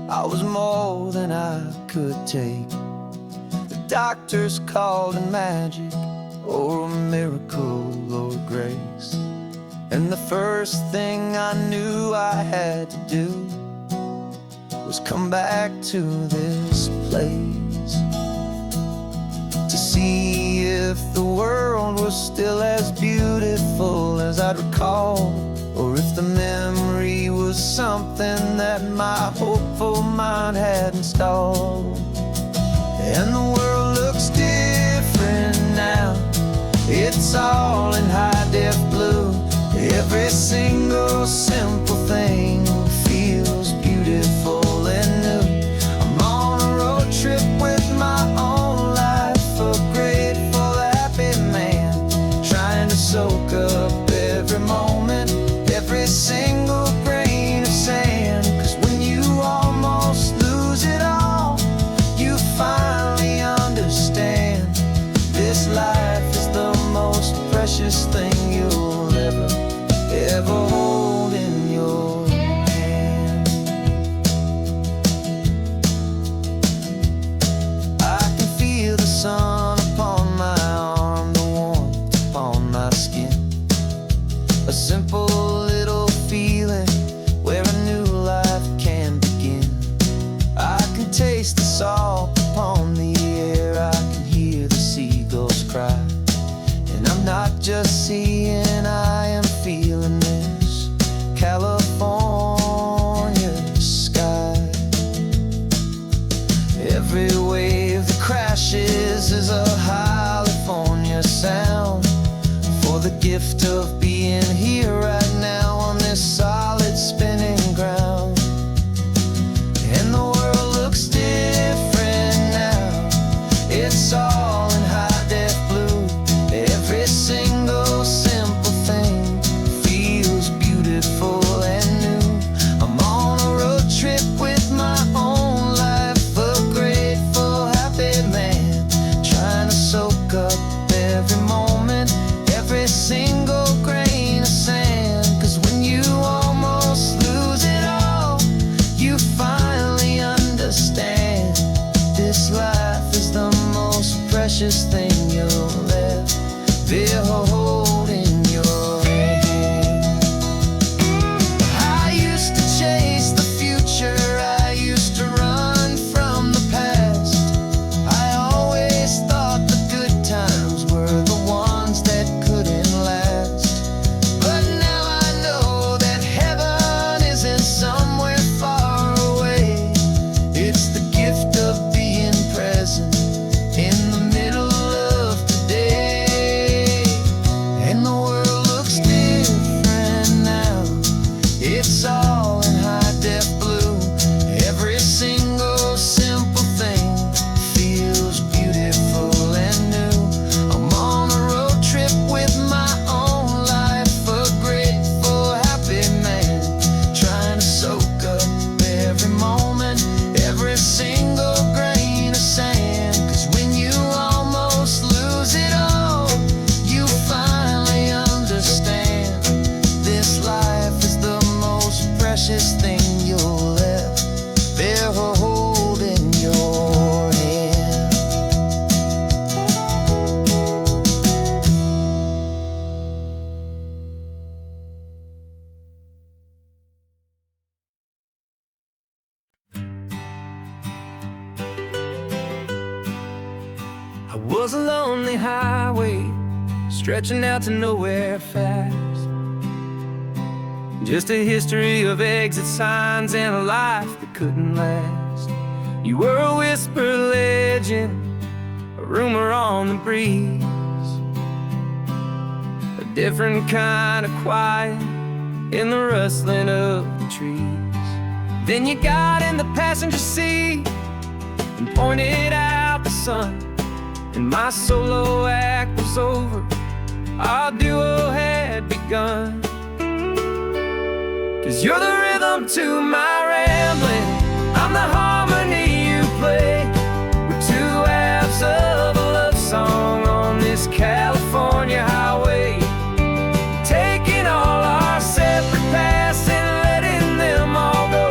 I was more than I could take. The doctors called it magic, or a miracle, or grace. And the first thing I knew I had to do was come back to this place, to see if the world was still as beautiful as I'd recall, or if the memory was something that my hopeful mind had installed. And the world looks different now, it's all in high-def blue. Every single simple thing feels beautiful and new. I'm on a road trip with my own life, a grateful, happy man, trying to soak up every moment, every single grain of sand. 'Cause when you almost lose it all, you finally understand this life is the most precious thing you'll ever hold in your hand. I can feel the sun upon my arm, the warmth upon my skin, a simple little feeling where a new life can begin. I can taste the salt upon the air, I can hear the seagulls cry. And I'm not just seeing, I am feeling this California sky. Every wave that crashes is a California sound, for the gift of being here right now on this solid spinning ground. And the world looks different now, it's all in high-def blue. Every single simple thing feels beautiful and new. I'm on a road trip with my own life, a grateful, happy man, trying to soak up every moment, every single grain of sand. was a lonely highway stretching out to nowhere fast. Just a history of exit signs and a life that couldn't last. You were a whisper legend, a rumor on the breeze, a different kind of quiet in the rustling of the trees. Then you got in the passenger seat and pointed out the sun, and my solo act was over, our duo had begun. 'Cause you're the rhythm to my rambling, I'm the harmony you play. We're two halves of a love song on this California highway, taking all our separate paths and letting them all go,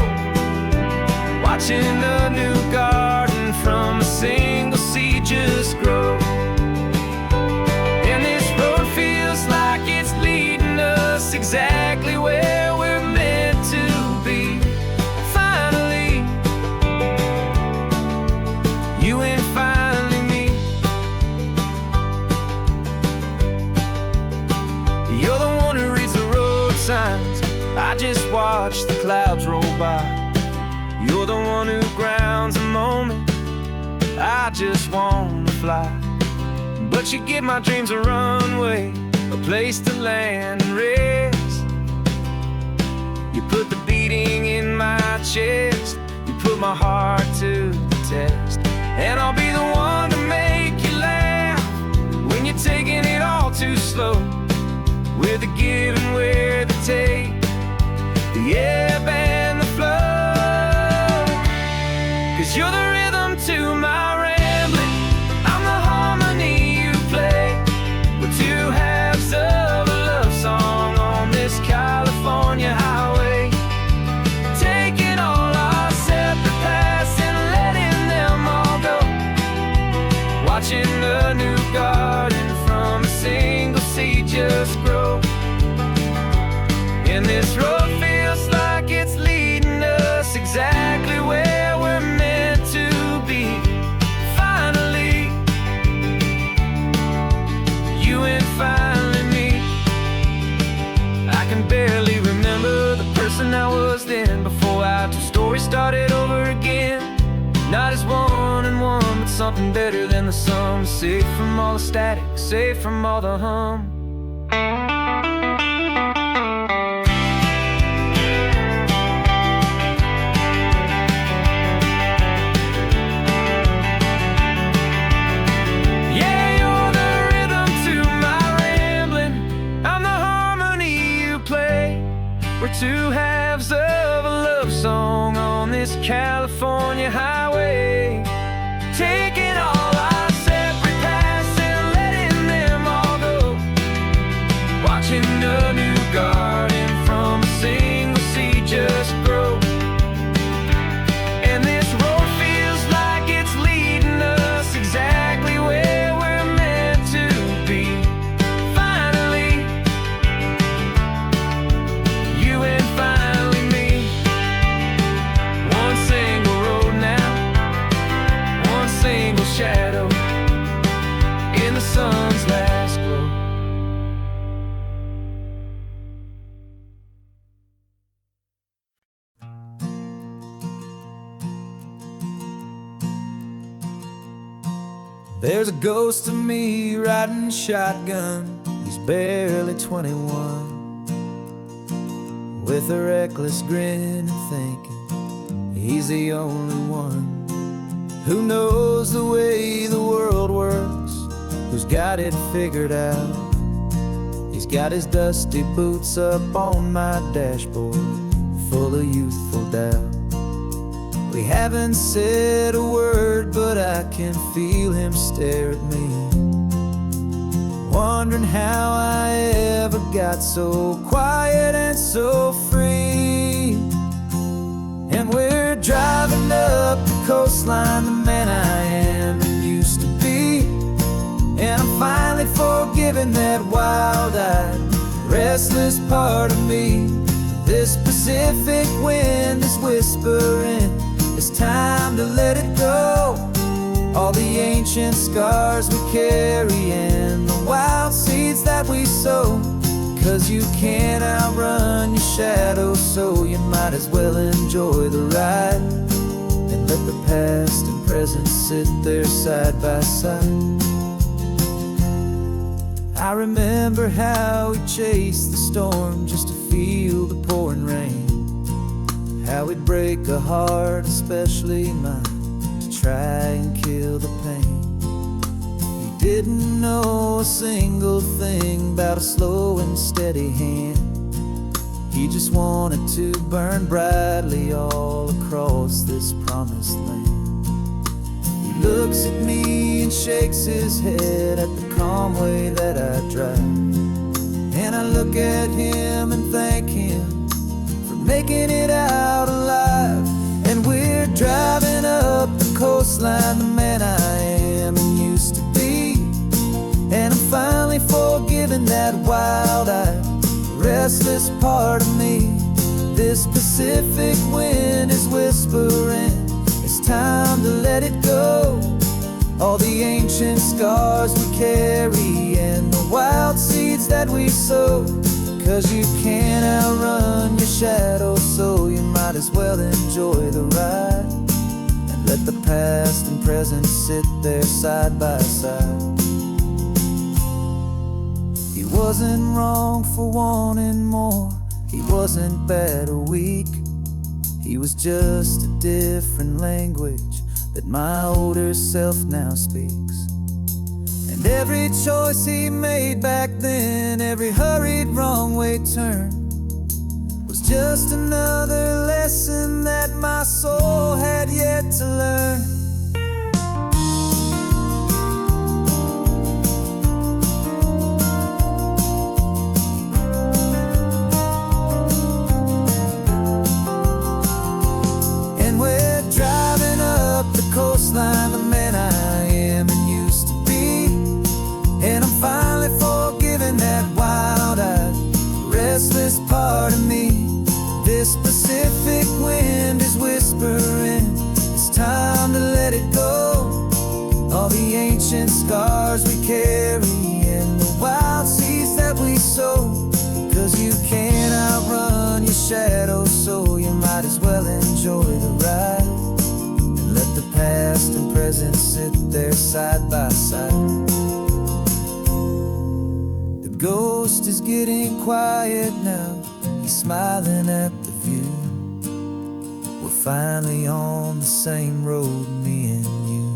watching a new garden from a single seed just grow. And this road feels like it's leading us exactly where we're meant to be. Finally, you and finally me. You're the one who reads the road signs, I just watch the clouds roll by. You're the one who grounds a moment, I just wanna fly. But you give my dreams a runway, a place to land and rest. You put the beating in my chest, you put my heart to the test. And I'll be the one to make you laugh when you're taking it all too slow. We're the give and we're the take, the ebb and the flow. 'Cause you're the rhythm to my rambling, I'm the harmony you play. We're two halves of a love song on this California highway, taking all our separate paths and letting them all go, watching a new garden from a single seed just grow. And this road feels like it's leading us exactly where we're meant to be. Finally, you and finally me. I can barely remember the person I was then, before our two stories started over again. Not as one and one, but something better than the sum. Safe from all the static, safe from all the hum. We're two halves of a love song on this California highway, taking all our separate paths and letting them all go, watching a new garden from a single seed just grow. And this road feels like it's leading us exactly where we're meant to be. Finally, you and finally me. One single road now, one single shadow in the sun's last glow. There's a ghost of me riding shotgun, he's barely 21, with a reckless grin and thinking he's the only one who knows the way the world works, who's got it figured out. He's got his dusty boots up on my dashboard, full of youthful doubt. We haven't said a word, but I can feel him stare at me, wondering how I ever got so quiet and so free. And we're driving up the coastline, the man I am and used to be. And I'm finally forgiving that wild-eyed, restless part of me. This Pacific wind is whispering, it's time to let it go. all the ancient scars we carry and the wild seeds that we sow. 'Cause you can't outrun your shadow, so you might as well enjoy the ride and let the past and present sit there side by side. I remember how we chased the storm just to feel the pouring rain, how we'd break a heart, especially mine, to try and kill the pain. We didn't know a single thing about a slow and steady hand. He just wanted to burn brightly all across this promised land. He looks at me and shakes his head at the calm way that I drive, and I look at him and thank him for making it out alive. And we're driving up the coastline, the man I am and used to be, and I'm finally forgiving that wild-eyed, restless part of me. This Pacific wind is whispering, it's time to let it go. All the ancient scars we carry and the wild seeds that we sow. 'Cause you can't outrun your shadow, so you might as well enjoy the ride and let the past and present sit there side by side. He wasn't wrong for wanting more, he wasn't bad or weak. He was just a different language that my older self now speaks. And every choice he made back then, every hurried wrong way turn, was just another lesson that my soul had yet to learn. Coastline, the man I am and used to be, and I'm finally forgiving that wild-eyed, restless part of me. This Pacific wind is whispering, it's time to let it go. All the ancient scars we carry and the wild seeds that we sow. 'Cause you can't outrun your shadow, so you might as well enjoy the ride. Let the past and present sit there side by side. The ghost is getting quiet now, he's smiling at the view. We're finally on the same road, me and you.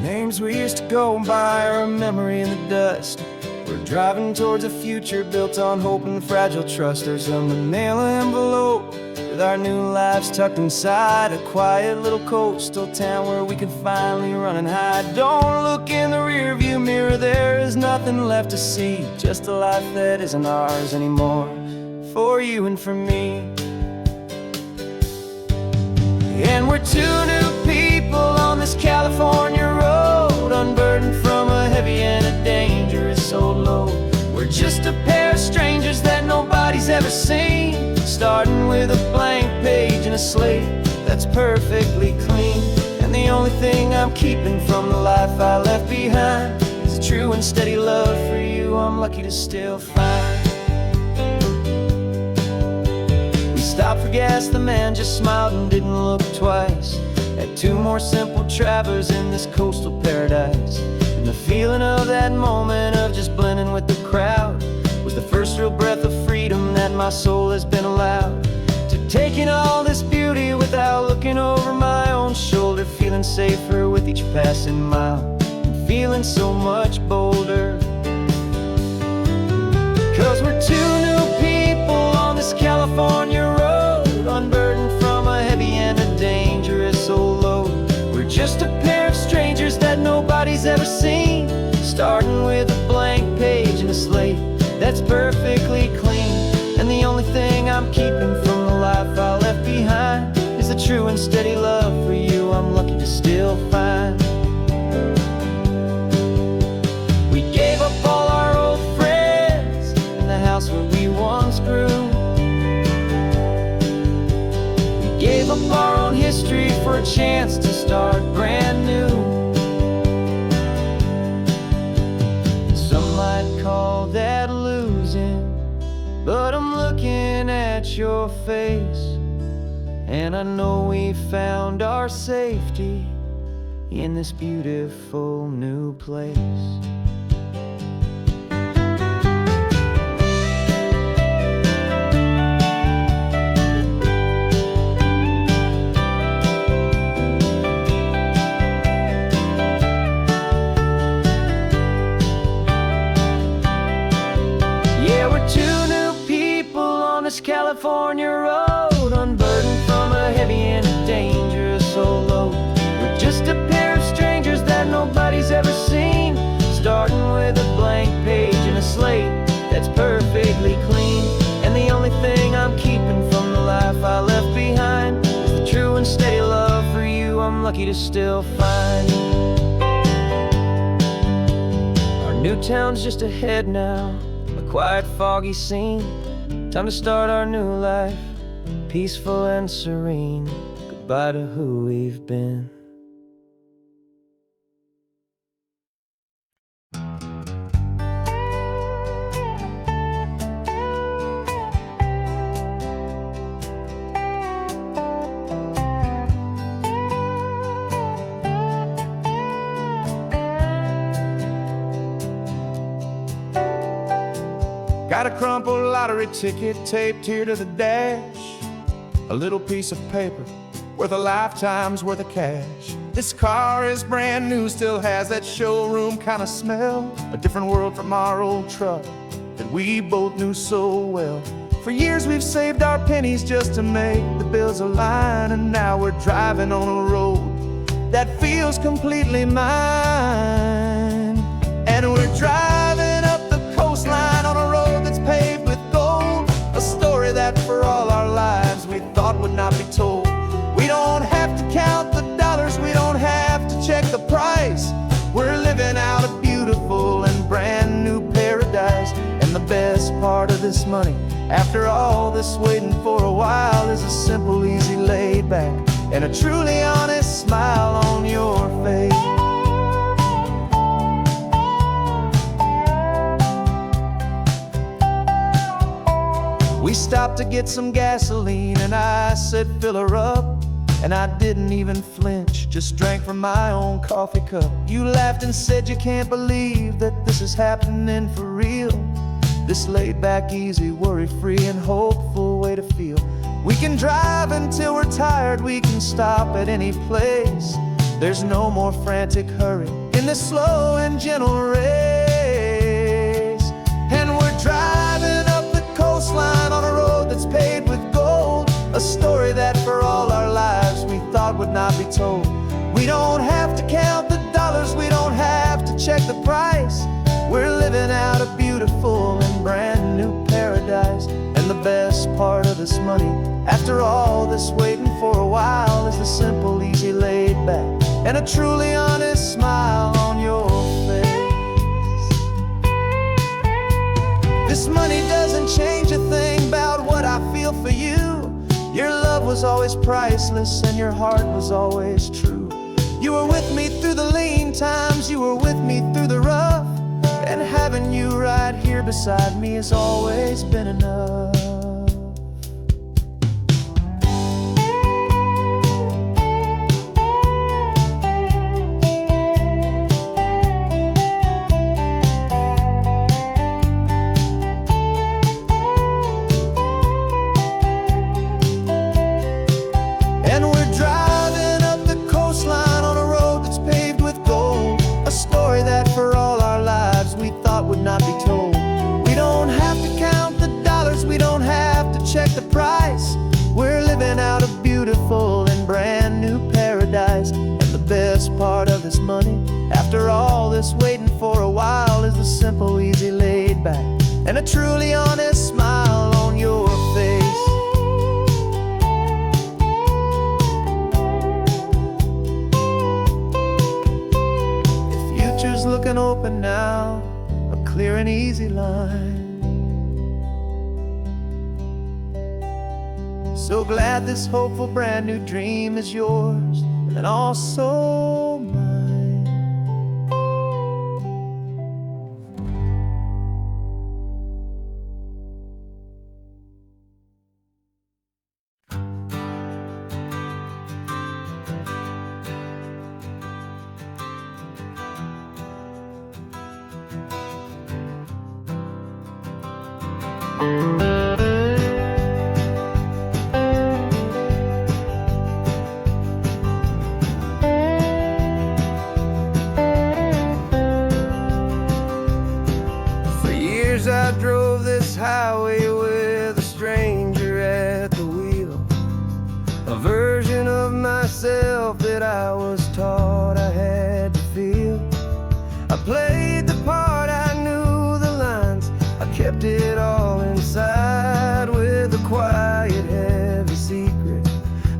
Names we used to go by are a memory in the dust. We're driving towards a future built on hope and fragile trust. There's a manila envelope with our new lives tucked inside, a quiet little coastal town where we can finally run and hide. Don't look in the rearview mirror, there is nothing left to see, just a life that isn't ours anymore, for you and for me. And we're two new people on this California road, unburdened from a heavy and a dangerous old load. We're just a pair of strangers that nobody's ever seen, starting with a blank page and a slate that's perfectly clean. And the only thing I'm keeping from the life I left behind is a true and steady love for you I'm lucky to still find. We stopped for gas, the man just smiled and didn't look twice at two more simple travelers in this coastal paradise. And the feeling of that moment of just blending with the crowd was the first real breath of freedom that my soul has been allowed to take in all this beauty without looking over my own shoulder, feeling safer with each passing mile and feeling so much bolder. 'Cause we're two new people on this California road, unburdened from a heavy and a dangerous old load. We're just a pair of strangers that nobody's ever seen, starting with a blank page and a slate that's perfectly clean. And the only thing I'm keeping from the life I left behind is a true and steady love for you I'm lucky to still find. we once grew. We gave up our own history for a chance to start brand new. Some might call that losing, but I'm looking at your face, and I know we found our safety in this beautiful new place. Yeah, we're two new people on this California road, unburdened from a heavy and dangerous old load. We're just a pair of strangers that nobody's ever seen, starting with a blank page and a slate that's perfectly clean. And the only thing I'm keeping from the life I left behind is the true and steady love for you I'm lucky to still find. Our new town's just ahead now, a quiet, foggy scene. Time to start our new life, peaceful and serene. Goodbye to who we've been. Got a crumpled lottery ticket taped here to the dash, a little piece of paper worth a lifetime's worth of cash. This car is brand new, still has that showroom kind of smell, a different world from our old truck that we both knew so well. For years we've saved our pennies just to make the bills align, and now we're driving on a road that feels completely mine. And we're driving up the coastline on a road that's paved with gold, a story that for all our lives we thought would not be told. We don't have to count the dollars, we don't have to check the price. We're living out a beautiful and brand new paradise. And the best part of this money, after all this waiting for a while, is a simple, easy, laid back, and a truly honest smile on your face. We stopped to get some gasoline, and I said, fill her up. And I didn't even flinch, just drank from my own coffee cup. You laughed and said you can't believe that this is happening for real. This laid back, easy, worry-free and hopeful way to feel. We can drive until we're tired, we can stop at any place. There's no more frantic hurry in this slow and gentle race. And we're driving up the coastline on a road that's paved with gold, a story that for all our lives we thought would not be told. We don't have to count the dollars, we don't have to check the price. We're living out a beautiful and brand new paradise. And the best part of this money, after all this waiting for a while, is the simple, easy, laid back, and a truly honest smile on your face. This money doesn't change a thing about what I feel for you. Your love was always priceless and your heart was always true. You were with me through the lean times, you were with me through the rough, and having you right here beside me has always been enough. Not be told. We don't have to count the dollars, we don't have to check the price. We're living out a beautiful and brand new paradise. And the best part of this money, after all this waiting for a while, is the simple, easy, laid back, and a truly honest smile on your face. The future's looking open now, clear and easy line. So glad this hopeful brand new dream is yours and also mine. For years I drove this highway with a stranger at the wheel, a version of myself that I was taught I had to feel. I played the part, I knew the lines, I kept it all inside with a quiet, heavy secret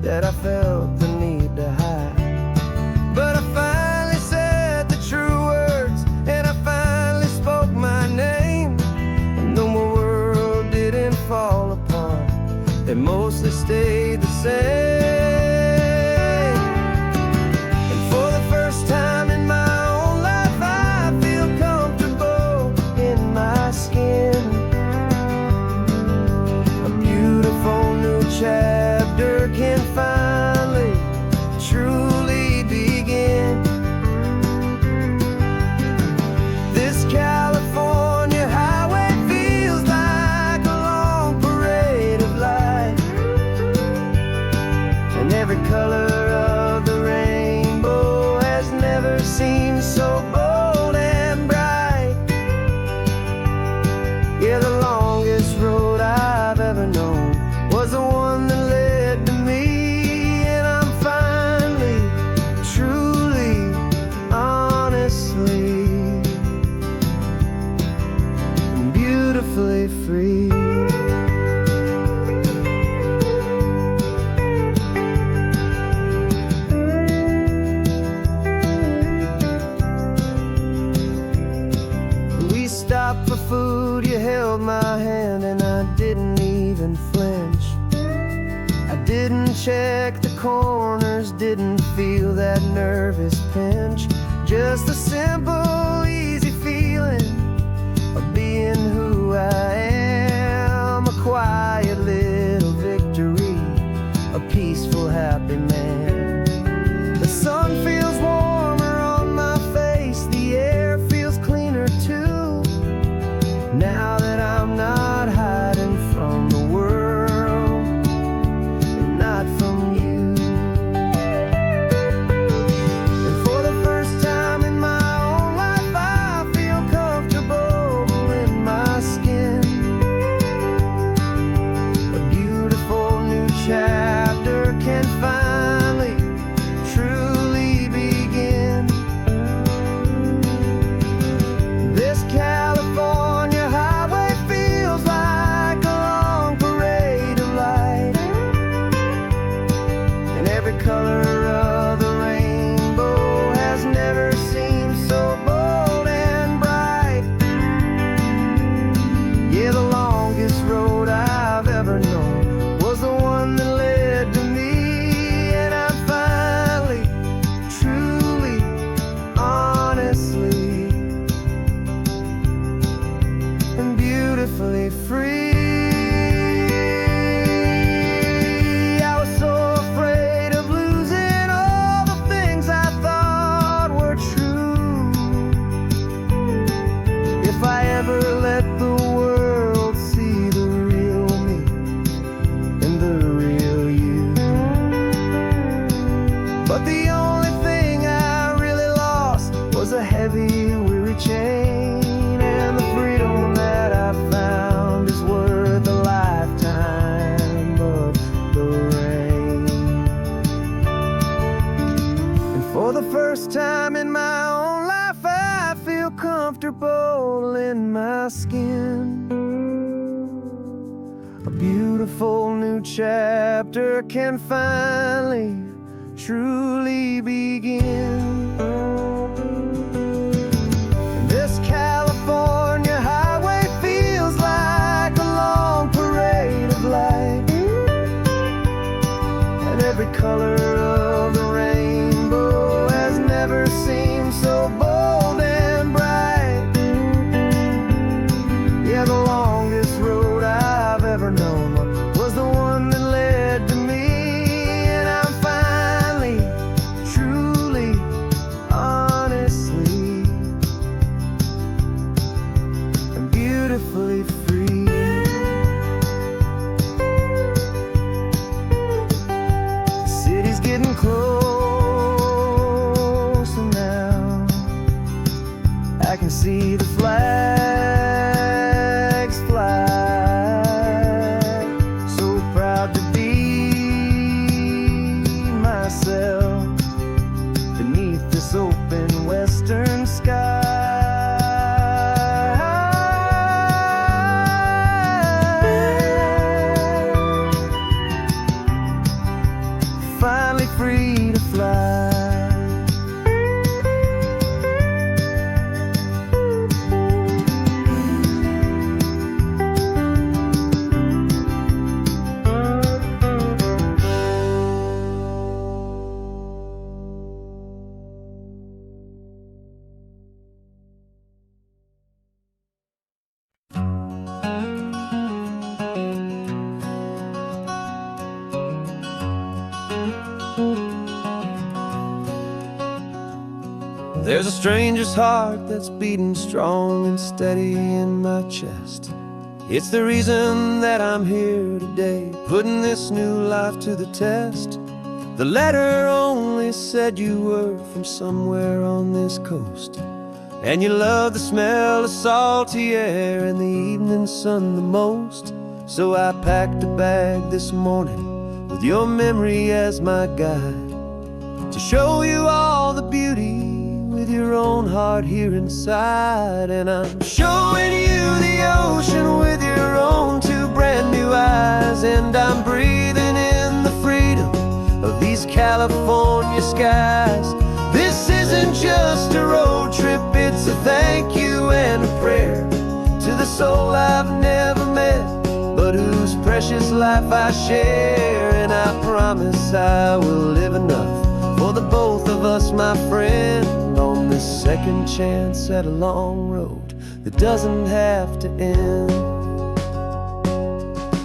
that I felt the need to hide. But I finally said the true words, and I finally spoke my name. And though my world didn't fall apart, it mostly stayed the same. And for the first time in my own life, I feel comfortable in my skin. A beautiful new chapter can finally truly begin. This California highway feels like a long parade of light, and every color of the rainbow has never seemed so bold and bright. Yeah, the longest road I've ever known was the one that led to me, and I'm finally, truly, honestly, beautifully free. We stopped for food, you held my hand, and I didn't even flinch. I didn't check the corners, didn't feel that nervous pinch. Just a simple, easy feeling of being who I am. A quiet little victory, a peaceful, happy man. The sun feels warmer on my face, the air feels cleaner too, now that I'm not hiding from the world and not from you. And for the first time in my own life, I feel comfortable in my skin. A beautiful new chapter can finally truly begin. This California highway feels like a long parade of light, and every color of the rainbow has never seemed so bold and bright. Yeah, the longest road I've ever known was the one that led to me, and I'm finally, truly, honestly, and beautifully free. I was so afraid of losing all the things I thought were true. If I ever let the world see the real me and the real you. But the only thing I really lost was a heavy, weary chain, and the freedom that I found is worth a lifetime of the rain. And for the first time in my own life, I feel comfortable in my skin. A beautiful new chapter can finally, truly begin. This California highway feels like a long parade of light, color of the rainbow has never seemed so bold and bright. Yeah, the longest road I've ever known was the one that led to me. And I'm finally, truly, honestly, and beautifully free. The city's getting closer now. I can see the flags fly. So proud to be myself beneath this open western sky. Finally free to fly. There's a stranger's heart that's beating strong and steady in my chest. It's the reason that I'm here today, putting this new life to the test. The letter only said you were from somewhere on this coast, and you love the smell of salty air and the evening sun the most. So I packed a bag this morning with your memory as my guide, to show you all the beauty with your own heart here inside. And I'm showing you the ocean with your own two brand new eyes. And I'm breathing in the freedom of these California skies. This isn't just a road trip, it's a thank you and a prayer to the soul I've never met, but whose precious life I share. And I promise I will live enough for the both of us, my friend, on this second chance at a long road that doesn't have to end.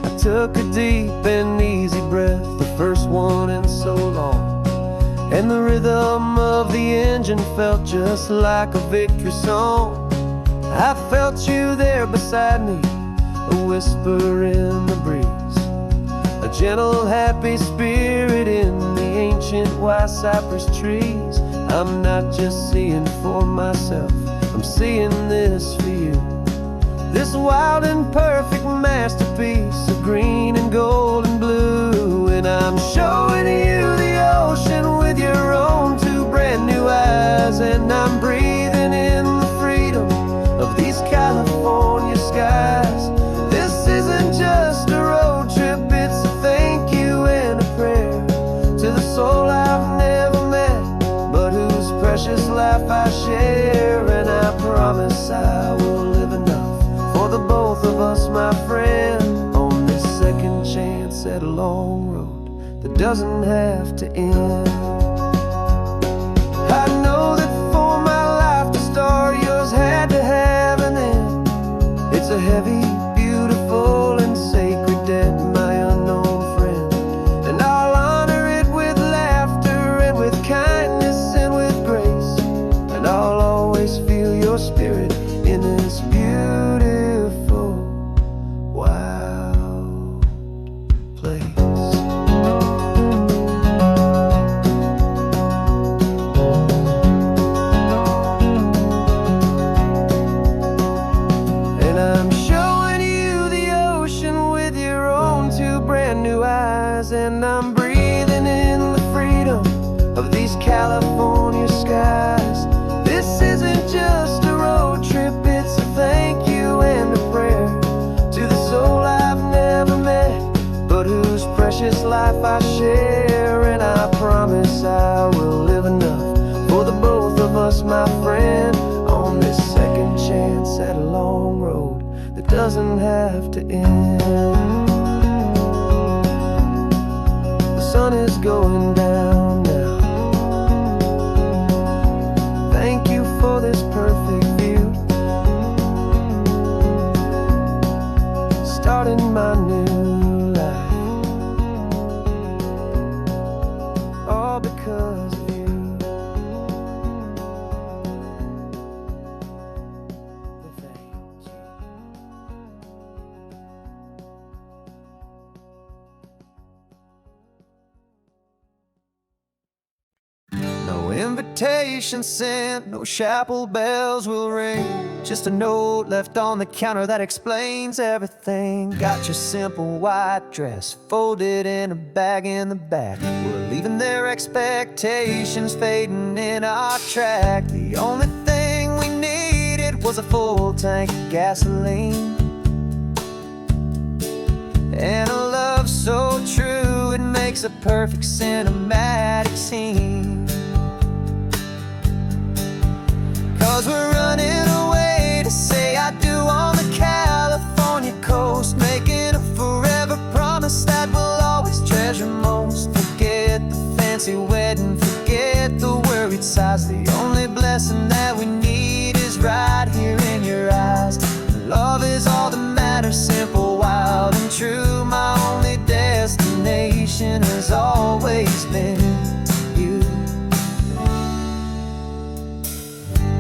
I took a deep and easy breath, the first one in so long, and the rhythm of the engine felt just like a victory song. I felt you there beside me, a whisper in the breeze, a gentle happy spirit in the ancient white cypress trees. I'm not just seeing for myself, I'm seeing this for you. This wild and perfect masterpiece of green and gold and blue. And I'm showing you the ocean with your own two brand new eyes. And I'm breathing in the freedom of these California skies. This isn't just a road trip, it's a thank you and a prayer to the soul I've never met, but whose precious life I share. And I promise I will live enough for the both of us, my friend, on this second chance at a long road that doesn't have to end. I know that for my life to start, yours had to have an end. It's a heavy, beautiful, and sacred debt, my unknown friend, and I'll honor it with laughter and with kindness and with grace. And I'll always feel your spirit in this beautiful, wild place. And I'm showing you the ocean with your own two brand new eyes. And I'm breathing in the freedom of these California skies. This isn't just a road trip, it's a thank you and a prayer to the soul I've never met, but whose precious life I share. And I promise I will live enough for the both of us, my friend, on this second chance at a long road that doesn't have to end. The sun is going down now. Thank you for this perfect view, starting my new life, all because of you. Thank you. No invitation sent, no chapel bells will ring, just a note left on the counter that explains everything. Got your simple white dress folded in a bag in the back. We're leaving their expectations fading in our track. The only thing we needed was a full tank of gasoline, and a love so true it makes a perfect cinematic scene. 'Cause we're running away to say I do on the California coast, making a forever promise that we'll always treasure most. Forget the fancy wedding, forget the worried sighs. The only blessing that we need is right here in your eyes. Love is all that matters, simple, wild, and true. My only destination has always been you.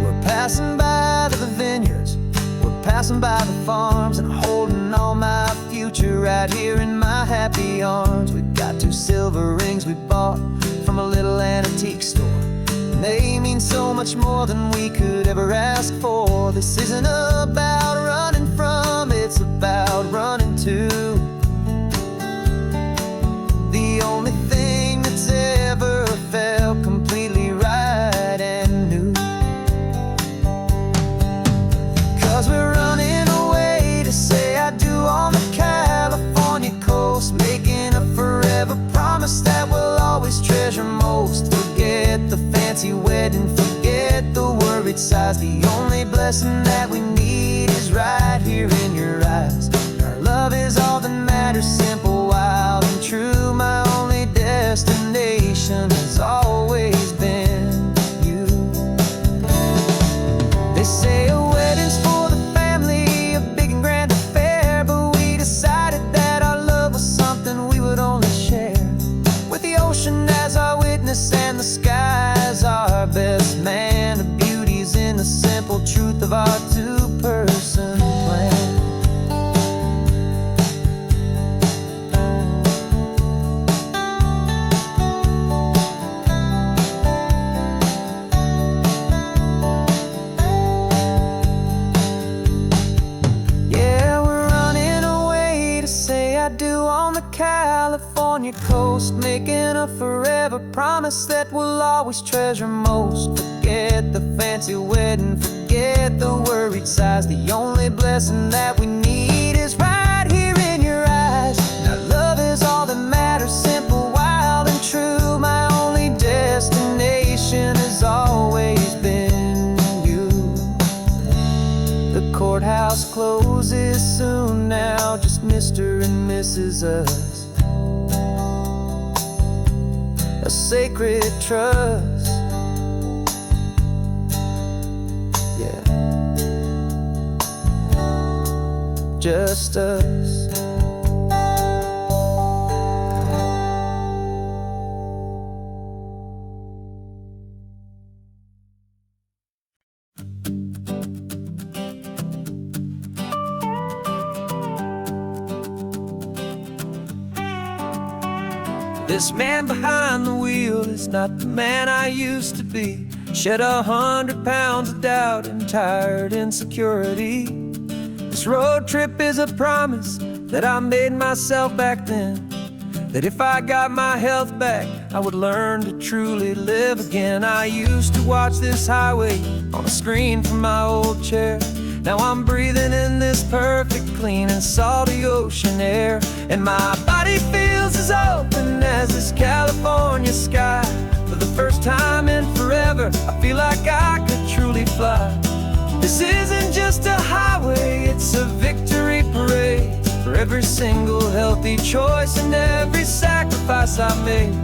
We're passing by the vineyards, we're passing by the farms, and holding all my future right here in my happy arms. We've got 2 silver rings we bought from a little antique store, and they mean so much more than we could ever ask for. This isn't about running from, it's about running to the only thing that's ever felt completely right and new. 'Cause we're running away to say I do on the California coast, making a forever promise that we'll always treasure most. Forget the fancy wedding, forget the worried sighs. The only blessing that we need is right here in your eyes. Our love is all that matters, simple, wild, and true. My only destination has always been you. They say a wedding's for the family, a big and grand affair, but we decided that our love was something we would only share, with the ocean as our witness and the sky as our best man. The beauty's in the simple truth of our 2-person plan. Yeah, we're running away to say I do on the California coast, making a forever promise that we'll always treasure most. Forget the fancy wedding, forget the worried sighs. The only blessing that we need is right here in your eyes. Now love is all that matters, simple, wild, and true. My only destination has always been you. The courthouse closes soon now, just Mr. and Mrs. Us, a sacred trust. Yeah, just us. This man behind the wheel is not the man I used to be. Shed 100 pounds of doubt and tired insecurity. This road trip is a promise that I made myself back then, that if I got my health back, I would learn to truly live again. I used to watch this highway on a screen from my old chair. Now I'm breathing in this perfect, clean and salty ocean air, and my body feels as open as this California sky. For the first time in forever, I feel like I could truly fly. This isn't just a highway, it's a victory parade for every single healthy choice and every sacrifice I made.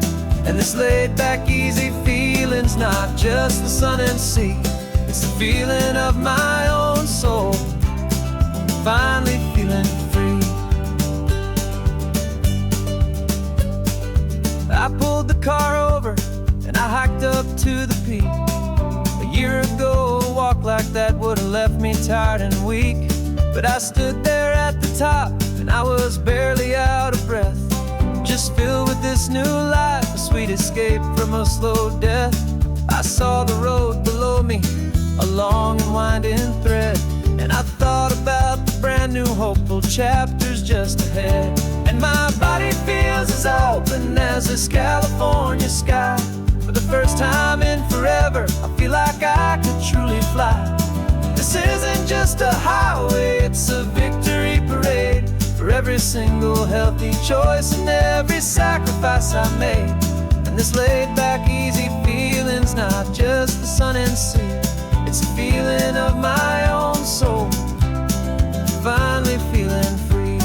And this laid back easy feeling's not just the sun and sea, it's the feeling of my own soul, finally feeling free. I pulled the car over and I hiked up to the peak. A year ago, a walk like that would have left me tired and weak. But I stood there at the top and I was barely out of breath, just filled with this new life, a sweet escape from a slow death. I saw the road below me, a long and winding thread, and I thought about the brand new hopeful chapters just ahead. And my body feels as open as this California sky. For the first time in forever, I feel like I could truly fly. This isn't just a highway, it's a victory parade for every single healthy choice and every sacrifice I made. And this laid back easy feeling's not just the sun and sea, it's a feeling of my own soul, finally feeling free.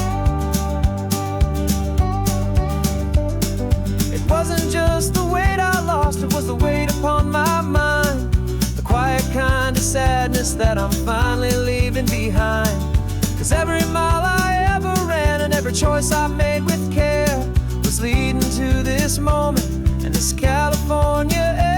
It wasn't just the weight I lost, it was the weight upon my mind, the quiet kind of sadness that I'm finally leaving behind. 'Cause every mile I ever ran and every choice I made with care was leading to this moment and this California air.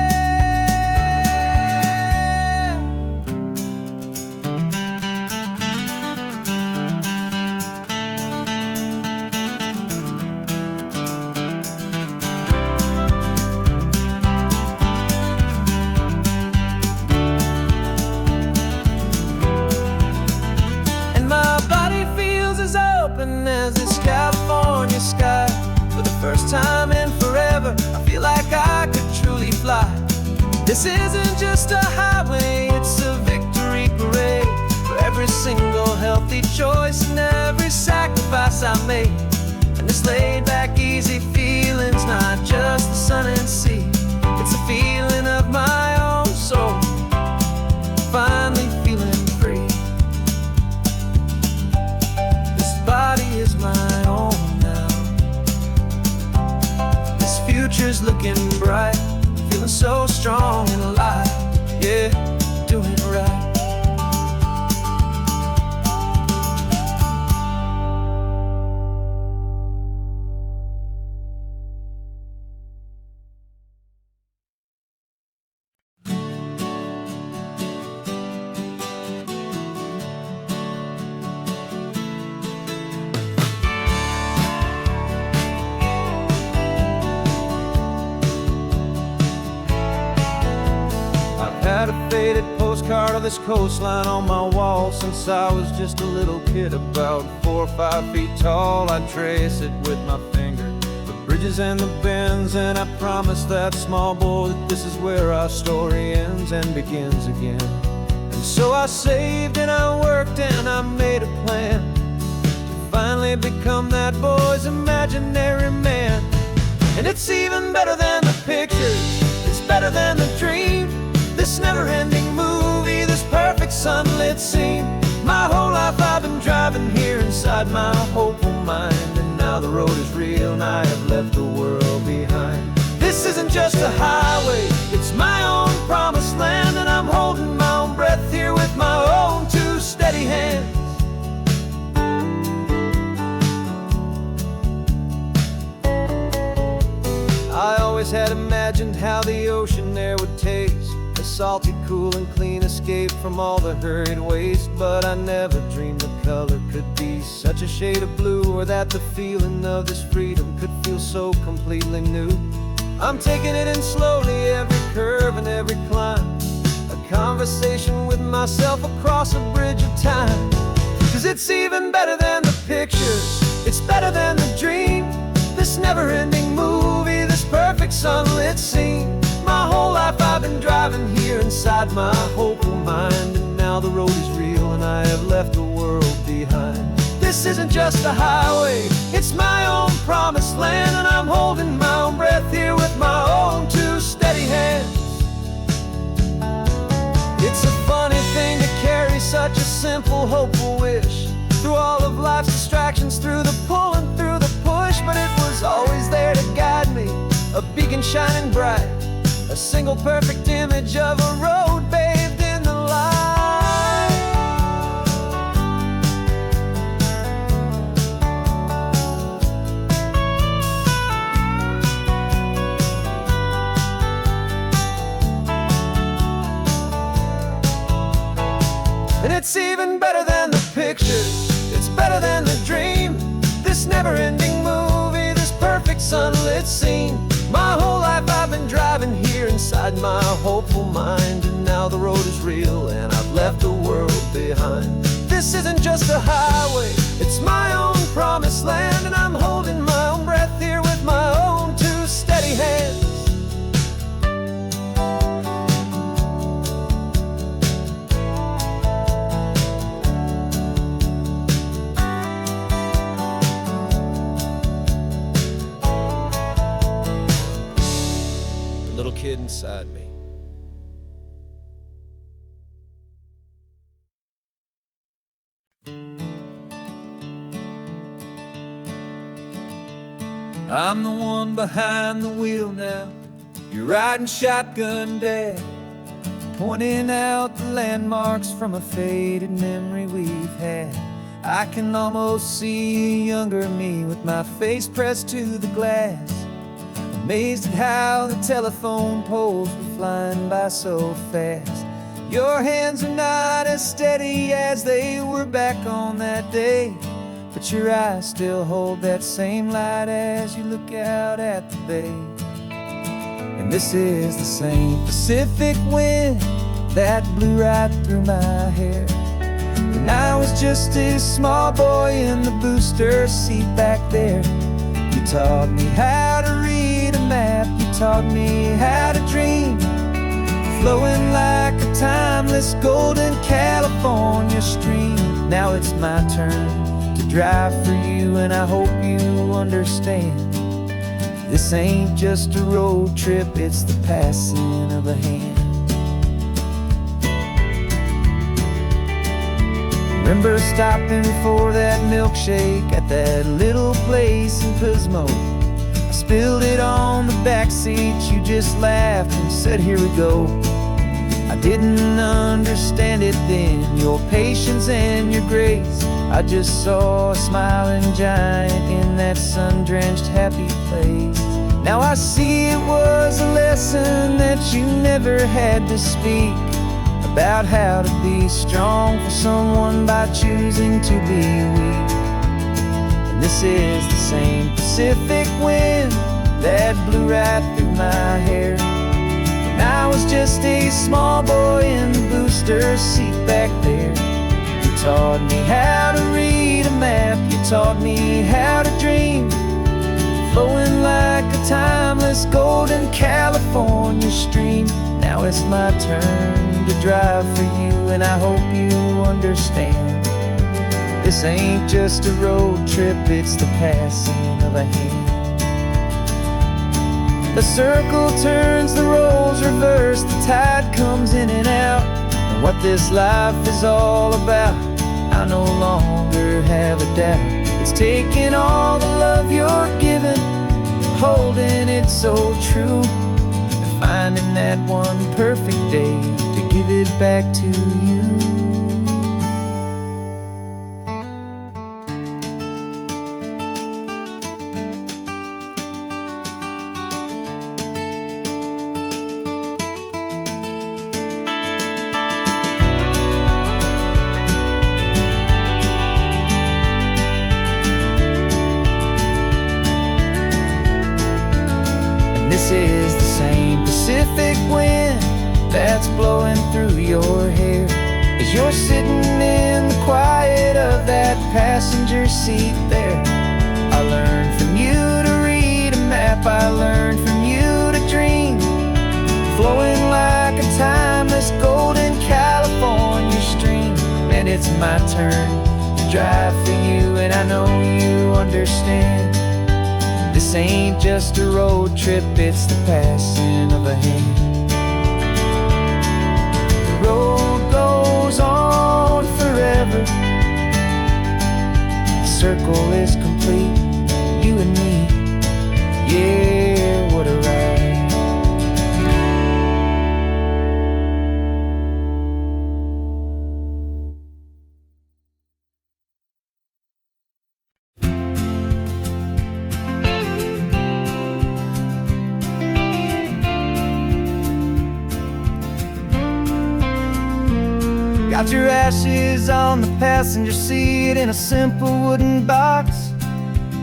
As this California sky, for the first time in forever, I feel like I could truly fly. This isn't just a highway, it's a victory parade for every single healthy choice and every sacrifice I made. And this laid back easy feeling's not just the sun and sea, it's a feeling of my own soul, finally feeling free. Body is my own now. This future's looking bright, feeling so strong and alive. Yeah, doing it right. Had a faded postcard of this coastline on my wall since I was just a little kid, about 4 or 5 feet tall. I trace it with my finger, the bridges and the bends, and I promised that small boy that this is where our story ends and begins again. And so I saved and I worked and I made a plan to finally become that boy's imaginary man. And it's even better than the pictures, it's better than the dream, this never-ending movie, this perfect sunlit scene. My whole life I've been driving here inside my hopeful mind, and now the road is real and I have left the world behind. This isn't just a highway, it's my own promised land, and I'm holding my own breath here with my own two steady hands. I always had imagined how the ocean there would taste, a salty, cool and clean escape from all the hurried waste. But I never dreamed the color could be such a shade of blue, or that the feeling of this freedom could feel so completely new. I'm taking it in slowly, every curve and every climb, a conversation with myself across a bridge of time. 'Cause it's even better than the pictures, it's better than the dream, this never-ending movie, this perfect sunlit scene. My whole life I've been driving here inside my hopeful mind, and now the road is real and I have left the world behind. This isn't just a highway, it's my own promised land, and I'm holding my own breath here with my own two steady hands. It's a funny thing to carry such a simple, hopeful wish through all of life's distractions, through the pull and through the push, but it was always there to guide me, a beacon shining bright, a single perfect image of a road bathed in the light. And it's even better than the pictures, it's better than the dream. This never-ending movie, this perfect sunlit scene. My whole life I've been driving here inside my hopeful mind, and now the road is real and I've left the world behind. This isn't just a highway, it's my own promised land, and I'm holding my own breath here with my own two steady hands. Little kid inside me. I'm the one behind the wheel now. You're riding shotgun, Dad, pointing out the landmarks from a faded memory we've had. I can almost see a younger me with my face pressed to the glass, amazed at how the telephone poles were flying by so fast. Your hands are not as steady as they were back on that day, but your eyes still hold that same light as you look out at the bay. And this is the same Pacific wind that blew right through my hair when I was just a small boy in the booster seat back there. You taught me how to read a map, you taught me how to dream, flowing like a timeless golden California stream. Now it's my turn to drive for you, and I hope you understand. This ain't just a road trip, it's the passing of a hand. Remember stopping for that milkshake at that little place in Pismo. I spilled it on the back seat, you just laughed and said, "Here we go." I didn't understand it then, your patience and your grace. I just saw a smiling giant in that sun-drenched happy place. Now I see it was a lesson that you never had to speak, about how to be strong for someone by choosing to be weak. And this is the same Pacific wind that blew right through my hair when I was just a small boy in the booster seat back there. You taught me how to read a map, you taught me how to dream, flowing like a timeless golden California stream. Now it's my turn to drive for you, and I hope you understand. This ain't just a road trip, it's the passing of a hand. The circle turns, the roles reverse, the tide comes in and out. And what this life is all about, I no longer have a doubt. It's taking all the love you're giving, holding it so true, and finding that one perfect day to give it back to you. This is the same Pacific wind that's blowing through your hair as you're sitting in the quiet of that passenger seat there. I learned from you to read a map, I learned from you to dream, flowing like a timeless golden California stream. And it's my turn to drive for you, and I know you understand. This ain't just a road trip, it's the passing of a hand. The road goes on forever, the circle is complete, you and me, yeah, what a ride. Got your ashes on the passenger seat in a simple wooden box.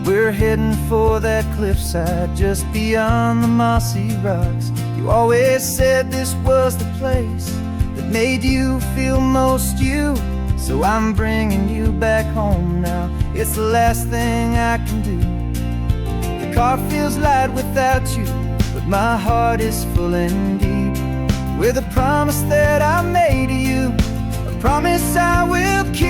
We're heading for that cliffside just beyond the mossy rocks. You always said this was the place that made you feel most you. So I'm bringing you back home now. It's the last thing I can do. The car feels light without you, but my heart is full and deep with a promise that I made to you, a promise I will keep.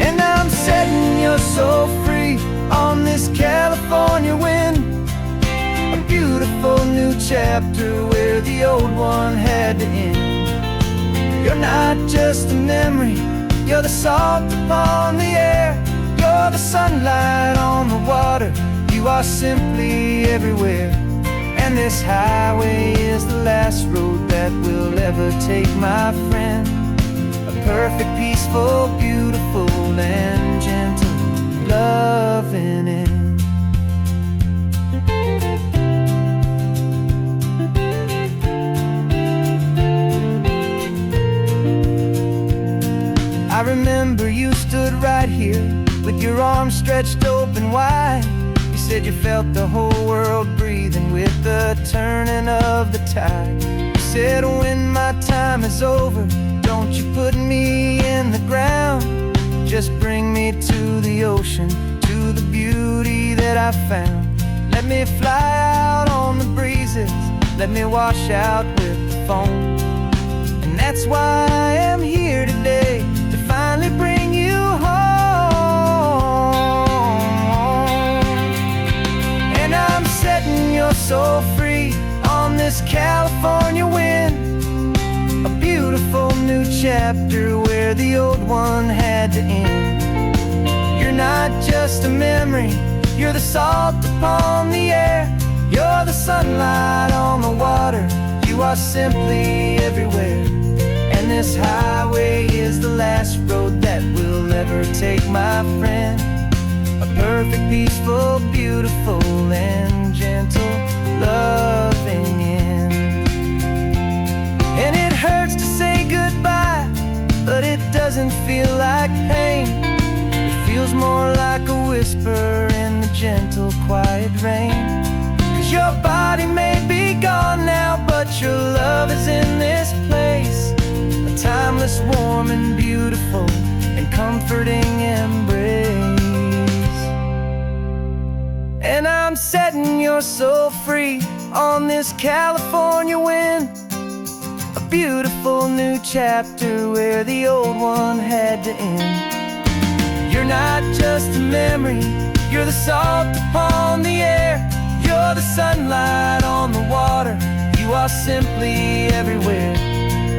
And I'm setting your soul free on this California wind, a beautiful new chapter where the old one had to end. You're not just a memory, you're the salt upon the air, you're the sunlight on the water, you are simply everywhere. And this highway is the last road that we'll ever take, my friend. A perfect, peaceful, beautiful, and gentle loving end. I remember you stood right here with your arms stretched open wide. You said you felt the whole world breathing with the turning of the tide. You said when my time is over, don't you put me in the ground, just bring me to the ocean, to the beauty that I found. Let me fly out on the breezes, let me wash out with the foam. And that's why I am here today, to finally bring you home. And I'm setting your soul free on this California wind, a beautiful new chapter where the old one had to end. You're not just a memory, you're the salt upon the air, you're the sunlight on the water, you are simply everywhere. And this highway is the last road that we'll ever take, my friend. A perfect, peaceful, beautiful, and gentle loving end. And it hurts to say goodbye, but it doesn't feel like pain. It feels more like a whisper in the gentle, quiet rain. 'Cause your body may be gone now, but your love is in this place, a timeless, warm, and beautiful, and comforting embrace. And I'm setting your soul free on this California wind, a beautiful new chapter where the old one had to end. You're not just a memory, you're the salt upon the air, you're the sunlight on the water, you are simply everywhere.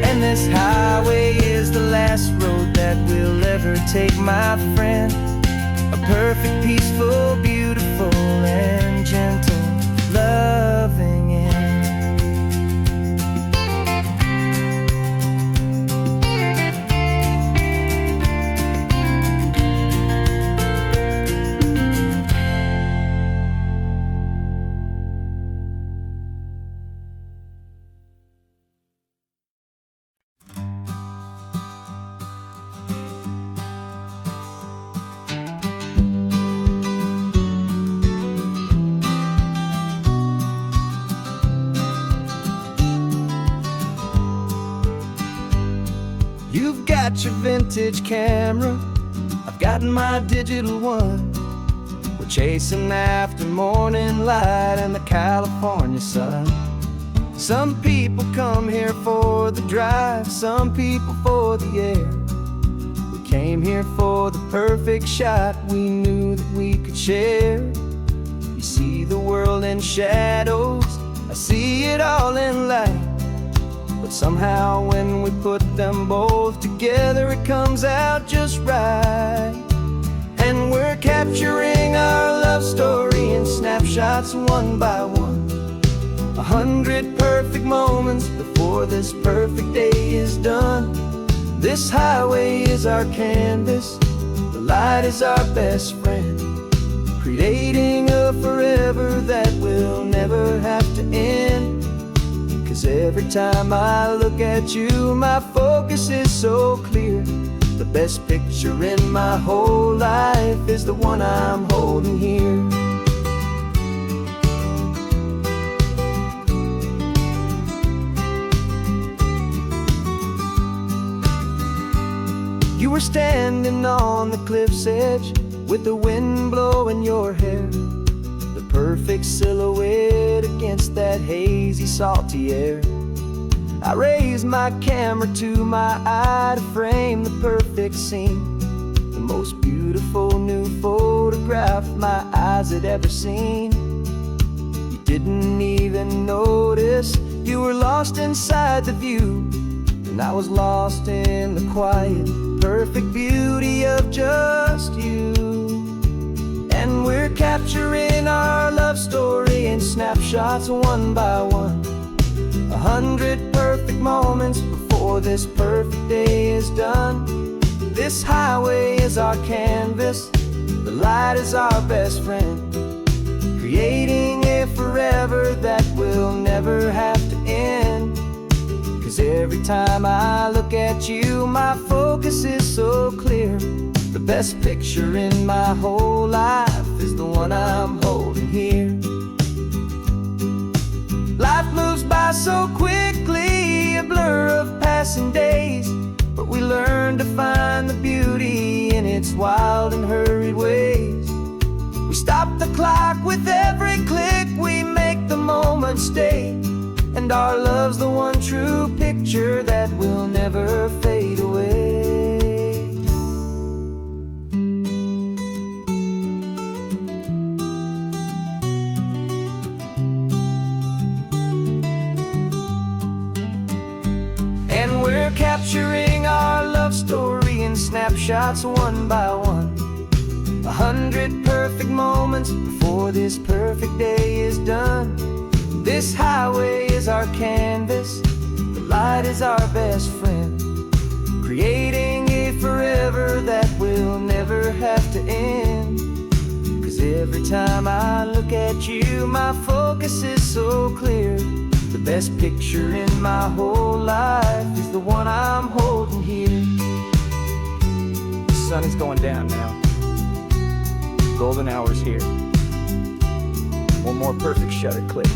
And this highway is the last road that we'll ever take, my friend. A perfect, peaceful, beautiful, and gentle loving end. You've got your vintage camera, I've got my digital one. We're chasing after morning light and the California sun. Some people come here for the drive, some people for the air. We came here for the perfect shot we knew that we could share. You see the world in shadows, I see it all in light. But somehow when we put them both together, it comes out just right. And we're capturing our love story in snapshots one by one. 100 perfect moments before this perfect day is done. This highway is our canvas, the light is our best friend, creating a forever that will never have to end. 'Cause 'Cause every time I look at you, my focus is so clear. The best picture in my whole life is the one I'm holding here. You were standing on the cliff's edge with the wind blowing your hair, the perfect silhouette against that hazy, salty air. I raised my camera to my eye to frame the perfect scene, the most beautiful new photograph my eyes had ever seen. You didn't even notice you were lost inside the view, and I was lost in the quiet, perfect beauty of just you. And we're capturing our love story in snapshots one by one, 100 perfect moments before this perfect day is done. This highway is our canvas, the light is our best friend, creating a forever that will never have to end. 'Cause every time I look at you, my focus is so clear. The best picture in my whole life is the one I'm holding here. Life moves by so quickly, a blur of passing days, but we learn to find the beauty in its wild and hurried ways. We stop the clock with every click, we make the moment stay, and our love's the one true picture that will never fade away. Capturing our love story in snapshots one by one, 100 perfect moments before this perfect day is done. This highway is our canvas, the light is our best friend, creating a forever that will never have to end. 'Cause every time I look at you, my focus is so clear. The best picture in my whole life is the one I'm holding here. The sun is going down now. Golden hour's here. One more perfect shutter click,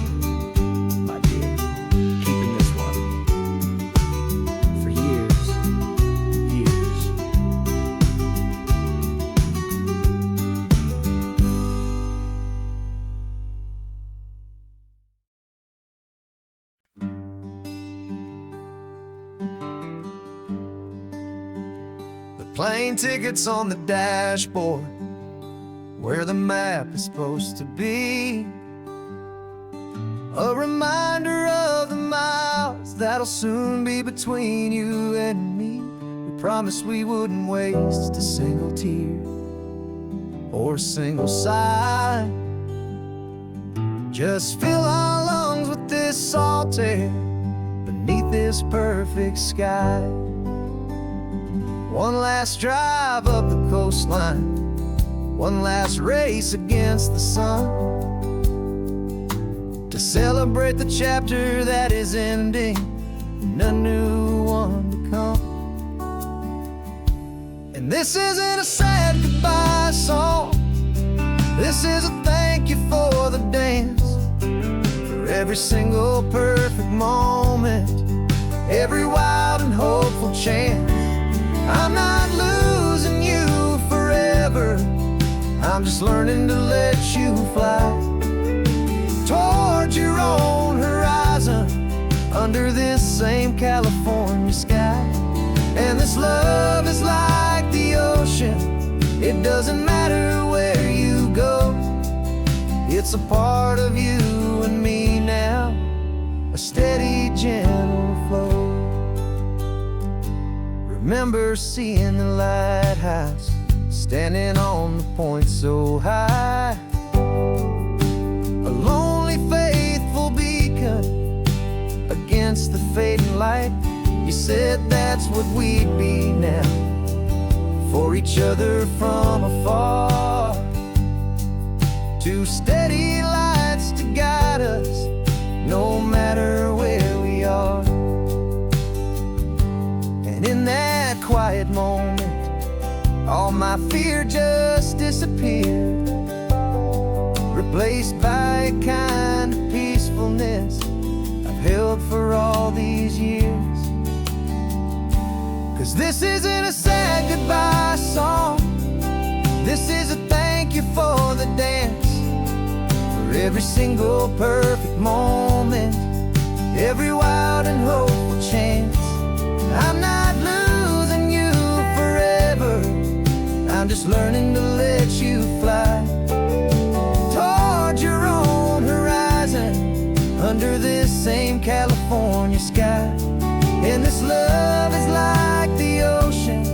my dear. Keeping this one for years, years. Plane tickets on the dashboard, where the map is supposed to be. A reminder of the miles that'll soon be between you and me. We promised we wouldn't waste a single tear or a single sigh. Just fill our lungs with this salt air beneath this perfect sky. One last drive up the coastline, one last race against the sun, to celebrate the chapter that is ending and a new one to come. And this isn't a sad goodbye song, this is a thank you for the dance, for every single perfect moment, every wild and hopeful chance. I'm not losing you forever, I'm just learning to let you fly towards your own horizon, under this same California sky. And this love is like the ocean, it doesn't matter where you go, it's a part of you and me now, a steady, gentle flow. Remember seeing the lighthouse, standing on the point so high, a lonely, faithful beacon against the fading light. You said that's what we'd be now, for each other from afar. Two steady lights to guide us, no matter where we quiet moment, all my fear just disappeared, replaced by a kind of peacefulness I've held for all these years. 'Cause this isn't a sad goodbye song, this is a thank you for the dance, for every single perfect moment, every wild and hopeful chance. I'm not losing you forever, I'm just learning to let you fly toward your own horizon, under this same California sky. And this love is like the ocean,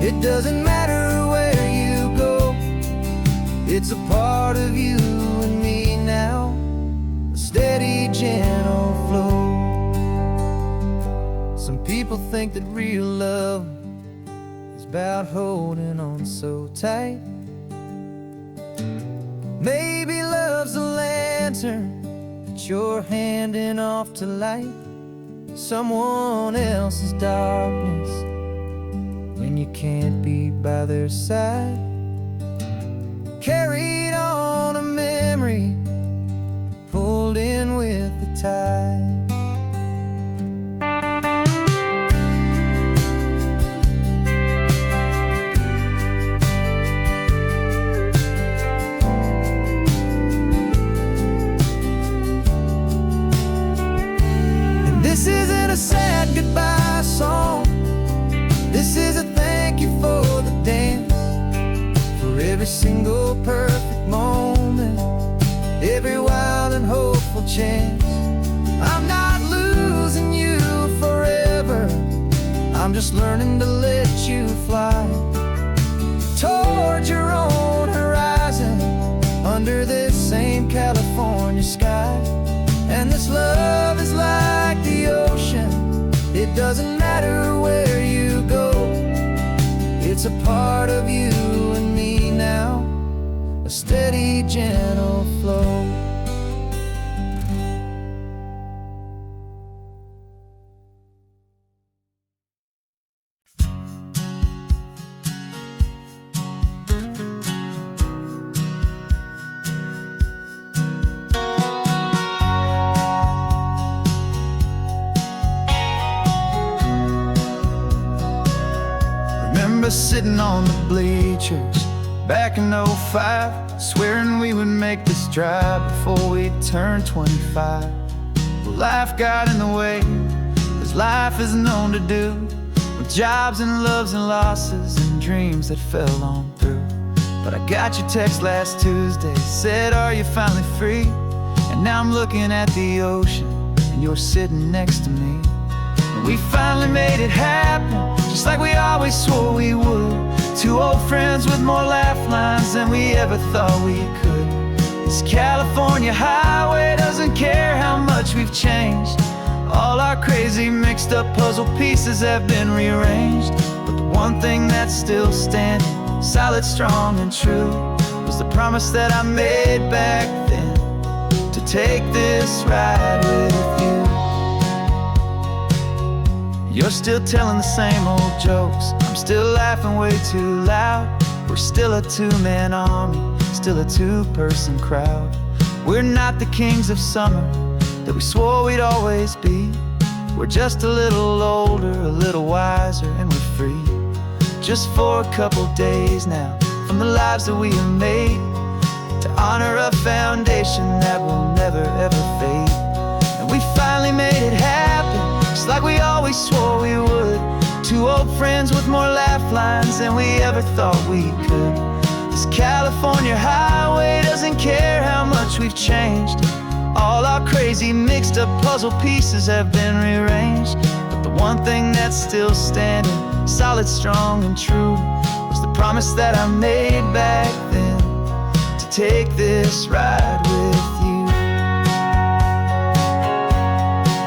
it doesn't matter where you go, it's a part of you and me now, a steady, gentle flow. Some people think that real love is about holding on so tight. Maybe love's a lantern that you're handing off to light someone else's darkness when you can't be by their side. Carried on a memory, pulled in with the tide. This isn't a sad goodbye song, this is a thank you for the dance, for every single perfect moment, every wild and hopeful chance. I'm not losing you forever, I'm just learning to let you fly toward your own horizon, under this same California sky. And this love is like the ocean, it doesn't matter where you go, it's a part of you and me now, a steady, gentle flow. Sitting on the bleachers back in '05, swearing we would make this drive before we turned 25. Well, life got in the way, as life is known to do, with jobs and loves and losses and dreams that fell on through. But I got your text last Tuesday, said, are you finally free? And now I'm looking at the ocean, and you're sitting next to me. And we finally made it happen, just like we always swore we would. Two old friends with more laugh lines than we ever thought we could. This California highway doesn't care how much we've changed. All our crazy mixed up puzzle pieces have been rearranged. But the one thing that's still standing, solid, strong and true, was the promise that I made back then, to take this ride with you. You're still telling the same old jokes, I'm still laughing way too loud. We're still a two-man army, still a two-person crowd. We're not the kings of summer that we swore we'd always be. We're just a little older, a little wiser, and we're free. Just for a couple days now, from the lives that we have made, to honor a foundation that will never ever fade. And we finally made it happen, just like we always swore we would. Two old friends with more laugh lines than we ever thought we could. This California highway doesn't care how much we've changed. All our crazy mixed up puzzle pieces have been rearranged. But the one thing that's still standing, solid, strong and true, was the promise that I made back then, to take this ride with you.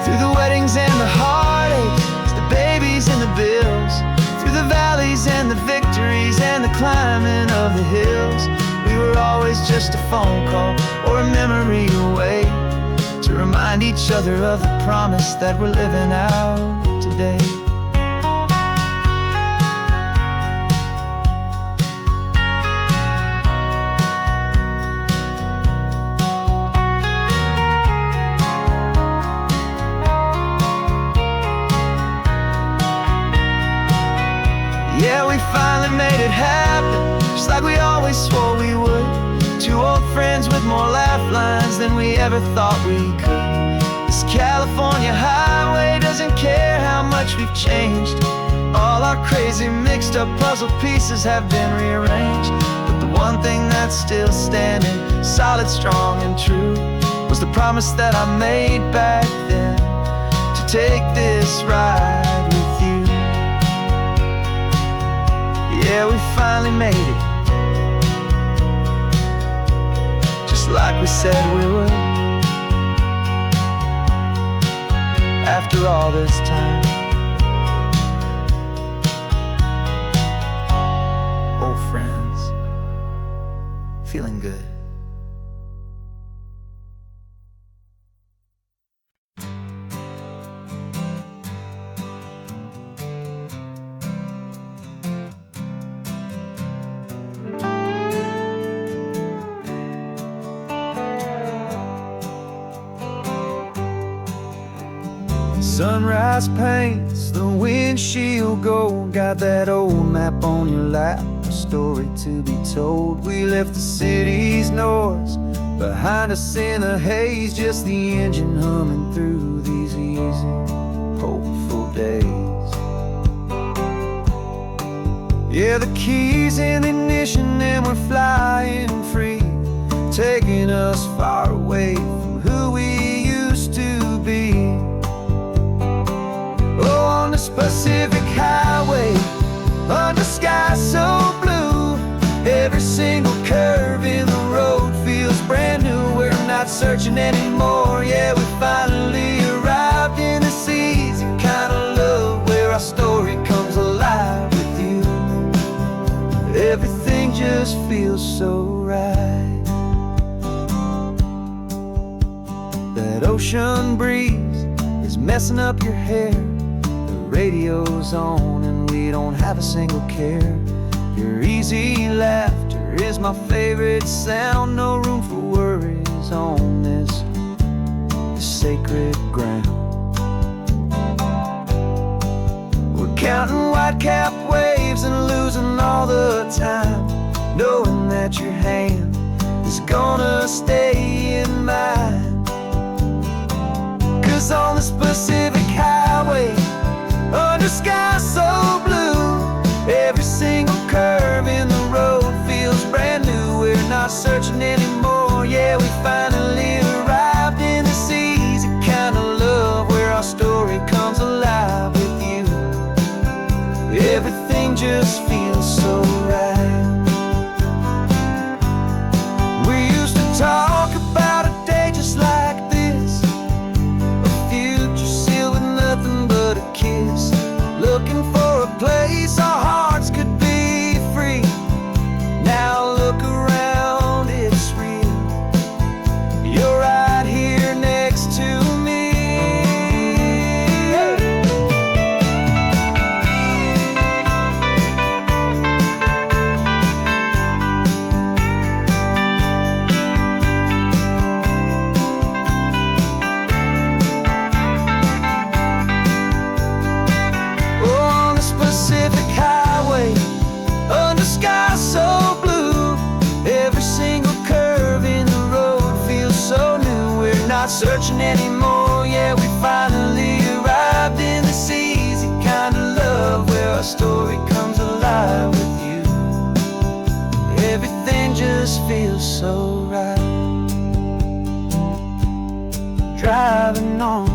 Through the weddings and the heartaches, the babies and the bills, through the valleys and the victories and the climbing of the hills, we were always just a phone call or a memory away, to remind each other of the promise that we're living out today. ever thought we could. This California highway doesn't care how much we've changed. All our crazy mixed up puzzle pieces have been rearranged, but the one thing that's still standing solid, strong and true was the promise that I made back then, to take this ride with you. Yeah, we finally made it, just like we said we would. After all this time, old friends, feeling good. Sunrise paints the windshield gold. Got that old map on your lap, a story to be told. We left the city's noise behind us in the haze, just the engine humming through these easy, hopeful days. Yeah, the keys in the ignition and we're flying free, taking us far away from who we used to be. Oh, on this Pacific highway, under sky so blue, every single curve in the road feels brand new. We're not searching anymore, yeah, we finally arrived in this easy kind of love, where our story comes alive with you. Everything just feels so right. That ocean breeze is messing up your hair, radio's on and we don't have a single care. Your easy laughter is my favorite sound. No room for worries on this sacred ground. We're counting white-capped waves and losing all the time, knowing that your hand is gonna stay in mine. 'Cause on this Pacific highway, under sky so blue, every single curve in the road feels brand new. We're not searching anymore, yeah, we finally arrived in this easy kind of love, where our story comes alive with you. Everything just feels so right. We used to talk about a day just like this, a future sealed with nothing but a kiss, looking for a place our hearts could be free. Now look around, it's real. You're right here next to me. Pacific highway, under sky so blue, every single curve in the road feels so new. We're not searching anymore, yeah, we finally arrived in this easy kind of love, where our story comes alive with you. Everything just feels so right. Driving on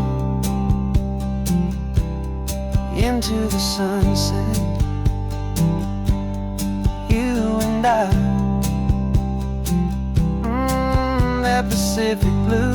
into the sunset, you and I, that Pacific blue.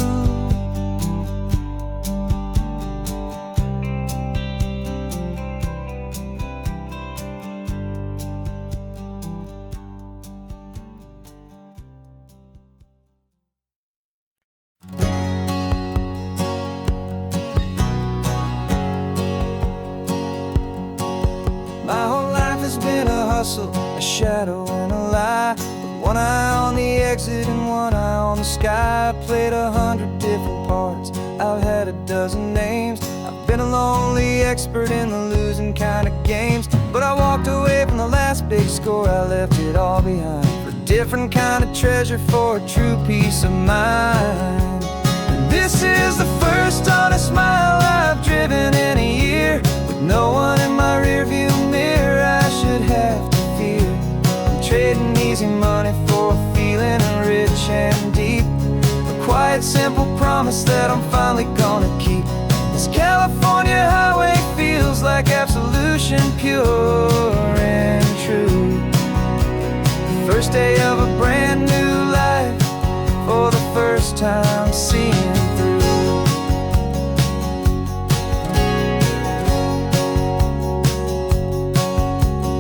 My whole life has been a hustle, a shadow and a lie, with one eye on the exit and one eye on the sky. I played 100 different parts, I've had a dozen names. I've been a lonely expert in the losing kind of games, but I walked away from the last big score, I left it all behind, for a different kind of treasure, for a true peace of mind. This is the first honest mile I've driven in a year, with no one in my rearview mirror I should have to fear. I'm trading easy money for a feeling rich and deep, a quiet, simple promise that I'm finally gonna keep. This California highway feels like absolution, pure and true. The first day of a brand new life, for the first time seeing through.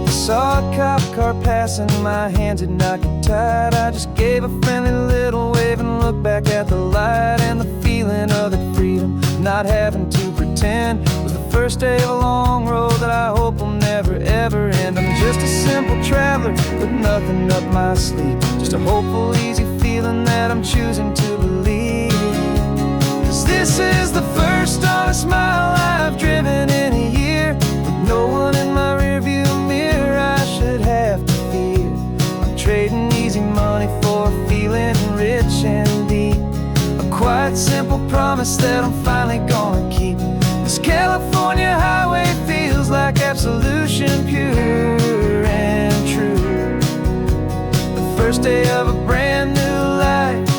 Saw a cop car passing, my hands had not got tied. I just gave a friendly little wave and looked back at the light. And the feeling of the freedom, not having to pretend, was the first day of a long road that I hope will never ever end. I'm just a simple traveler with nothing up my sleeve, just a hopeful, easy feeling that I'm choosing to believe. 'Cause this is the first honest mile I've driven in a year, with no one in my rearview mirror I should have to fear. I'm trading easy money for a feeling rich and deep, a quiet, simple promise that I'm finally gonna keep. This California highway feels like absolution, pure and true. The first day of a brand new life,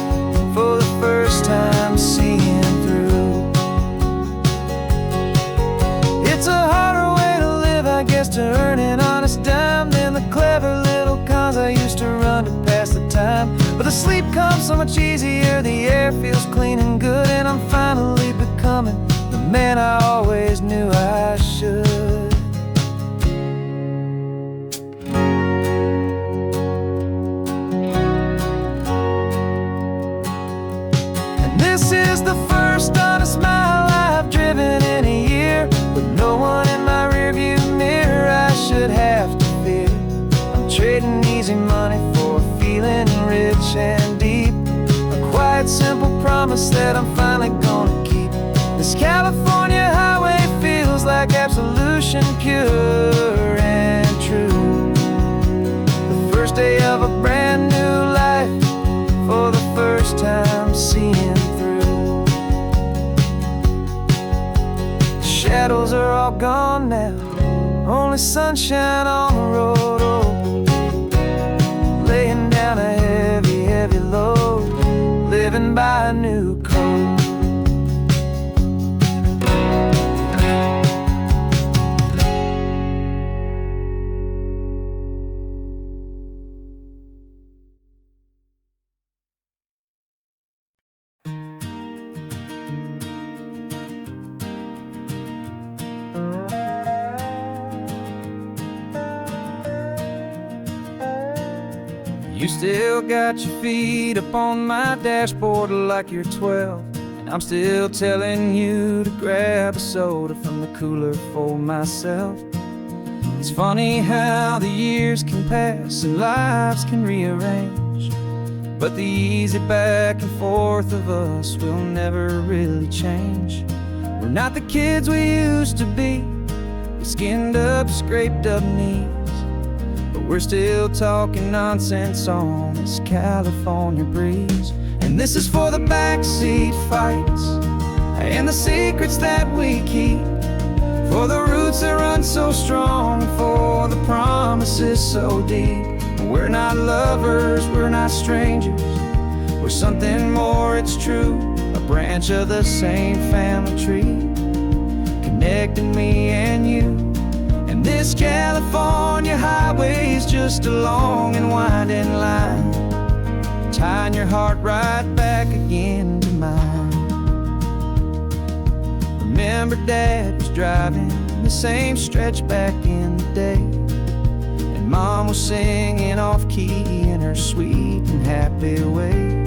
for the first time seeing through. It's a harder way to live, I guess, to earn an honest dime than the clever little cons I used to run to pass the time. But the sleep comes so much easier, the air feels clean and good, and I'm finally becoming the man I always knew I should. And this is the first honest mile I've driven in a year, with no one in my rearview mirror I should have to fear. I'm trading easy money for a feeling rich and deep, a quiet, simple promise that I'm finally gonna keep. This California highway feels like absolution, pure and true. The first day of a brand new life, for the first time seeing through. The shadows are all gone now, only sunshine on the road. Oh, laying down a heavy, heavy load, living by a new code. You still got your feet up on my dashboard like you're 12, and I'm still telling you to grab a soda from the cooler for myself. It's funny how the years can pass and lives can rearrange, but the easy back and forth of us will never really change. We're not the kids we used to be, with skinned up, scraped up knees, but we're still talking nonsense on this California breeze. And this is for the backseat fights and the secrets that we keep, for the roots that run so strong, for the promises so deep. We're not lovers, we're not strangers, we're something more, it's true. A branch of the same family tree, connecting me and you. And this California highway is just a long and winding line, tying your heart right back again to mine. Remember Dad was driving the same stretch back in the day, and Mom was singing off-key in her sweet and happy way.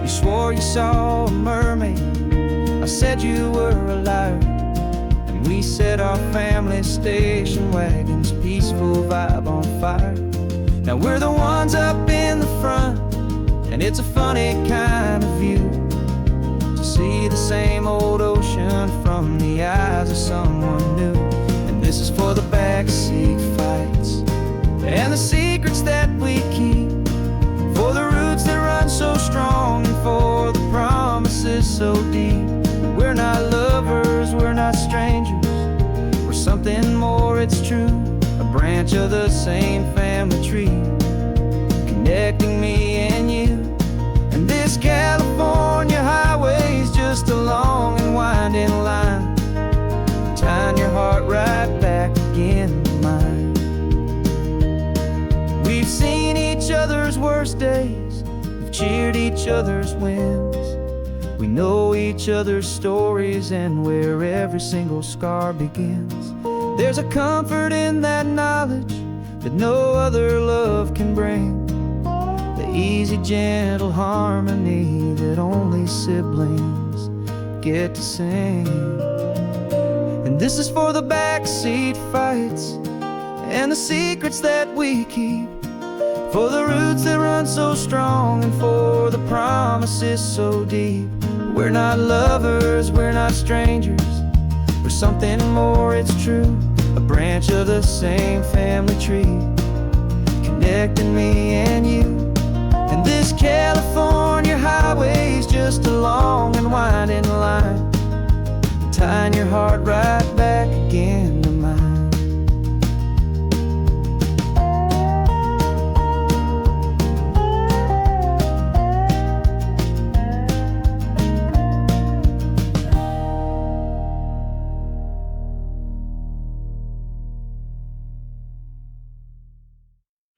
You swore you saw a mermaid, I said you were a liar, and we set our family station wagon's peaceful vibe on fire. Now we're the ones up in the front, and it's a funny kind of view to see the same old ocean from the eyes of someone new. And this is for the backseat fights and the secrets that we keep, for the roots that run so strong, and for the promises so deep. We're not lovers, we're not strangers, we're something more, it's true. A branch of the same family tree, connecting me and you. And this California highway's just a long and winding line, tying your heart right back again to mine. We've seen each other's worst days, we've cheered each other's wins. We know each other's stories and where every single scar begins. There's a comfort in that knowledge that no other love can bring, the easy, gentle harmony that only siblings get to sing. And this is for the backseat fights and the secrets that we keep, for the roots that run so strong and for the promises so deep. We're not lovers, we're not strangers, we're something more, it's true. A branch of the same family tree, connecting me and you. And this California highway's just a long and winding line, tying your heart right back again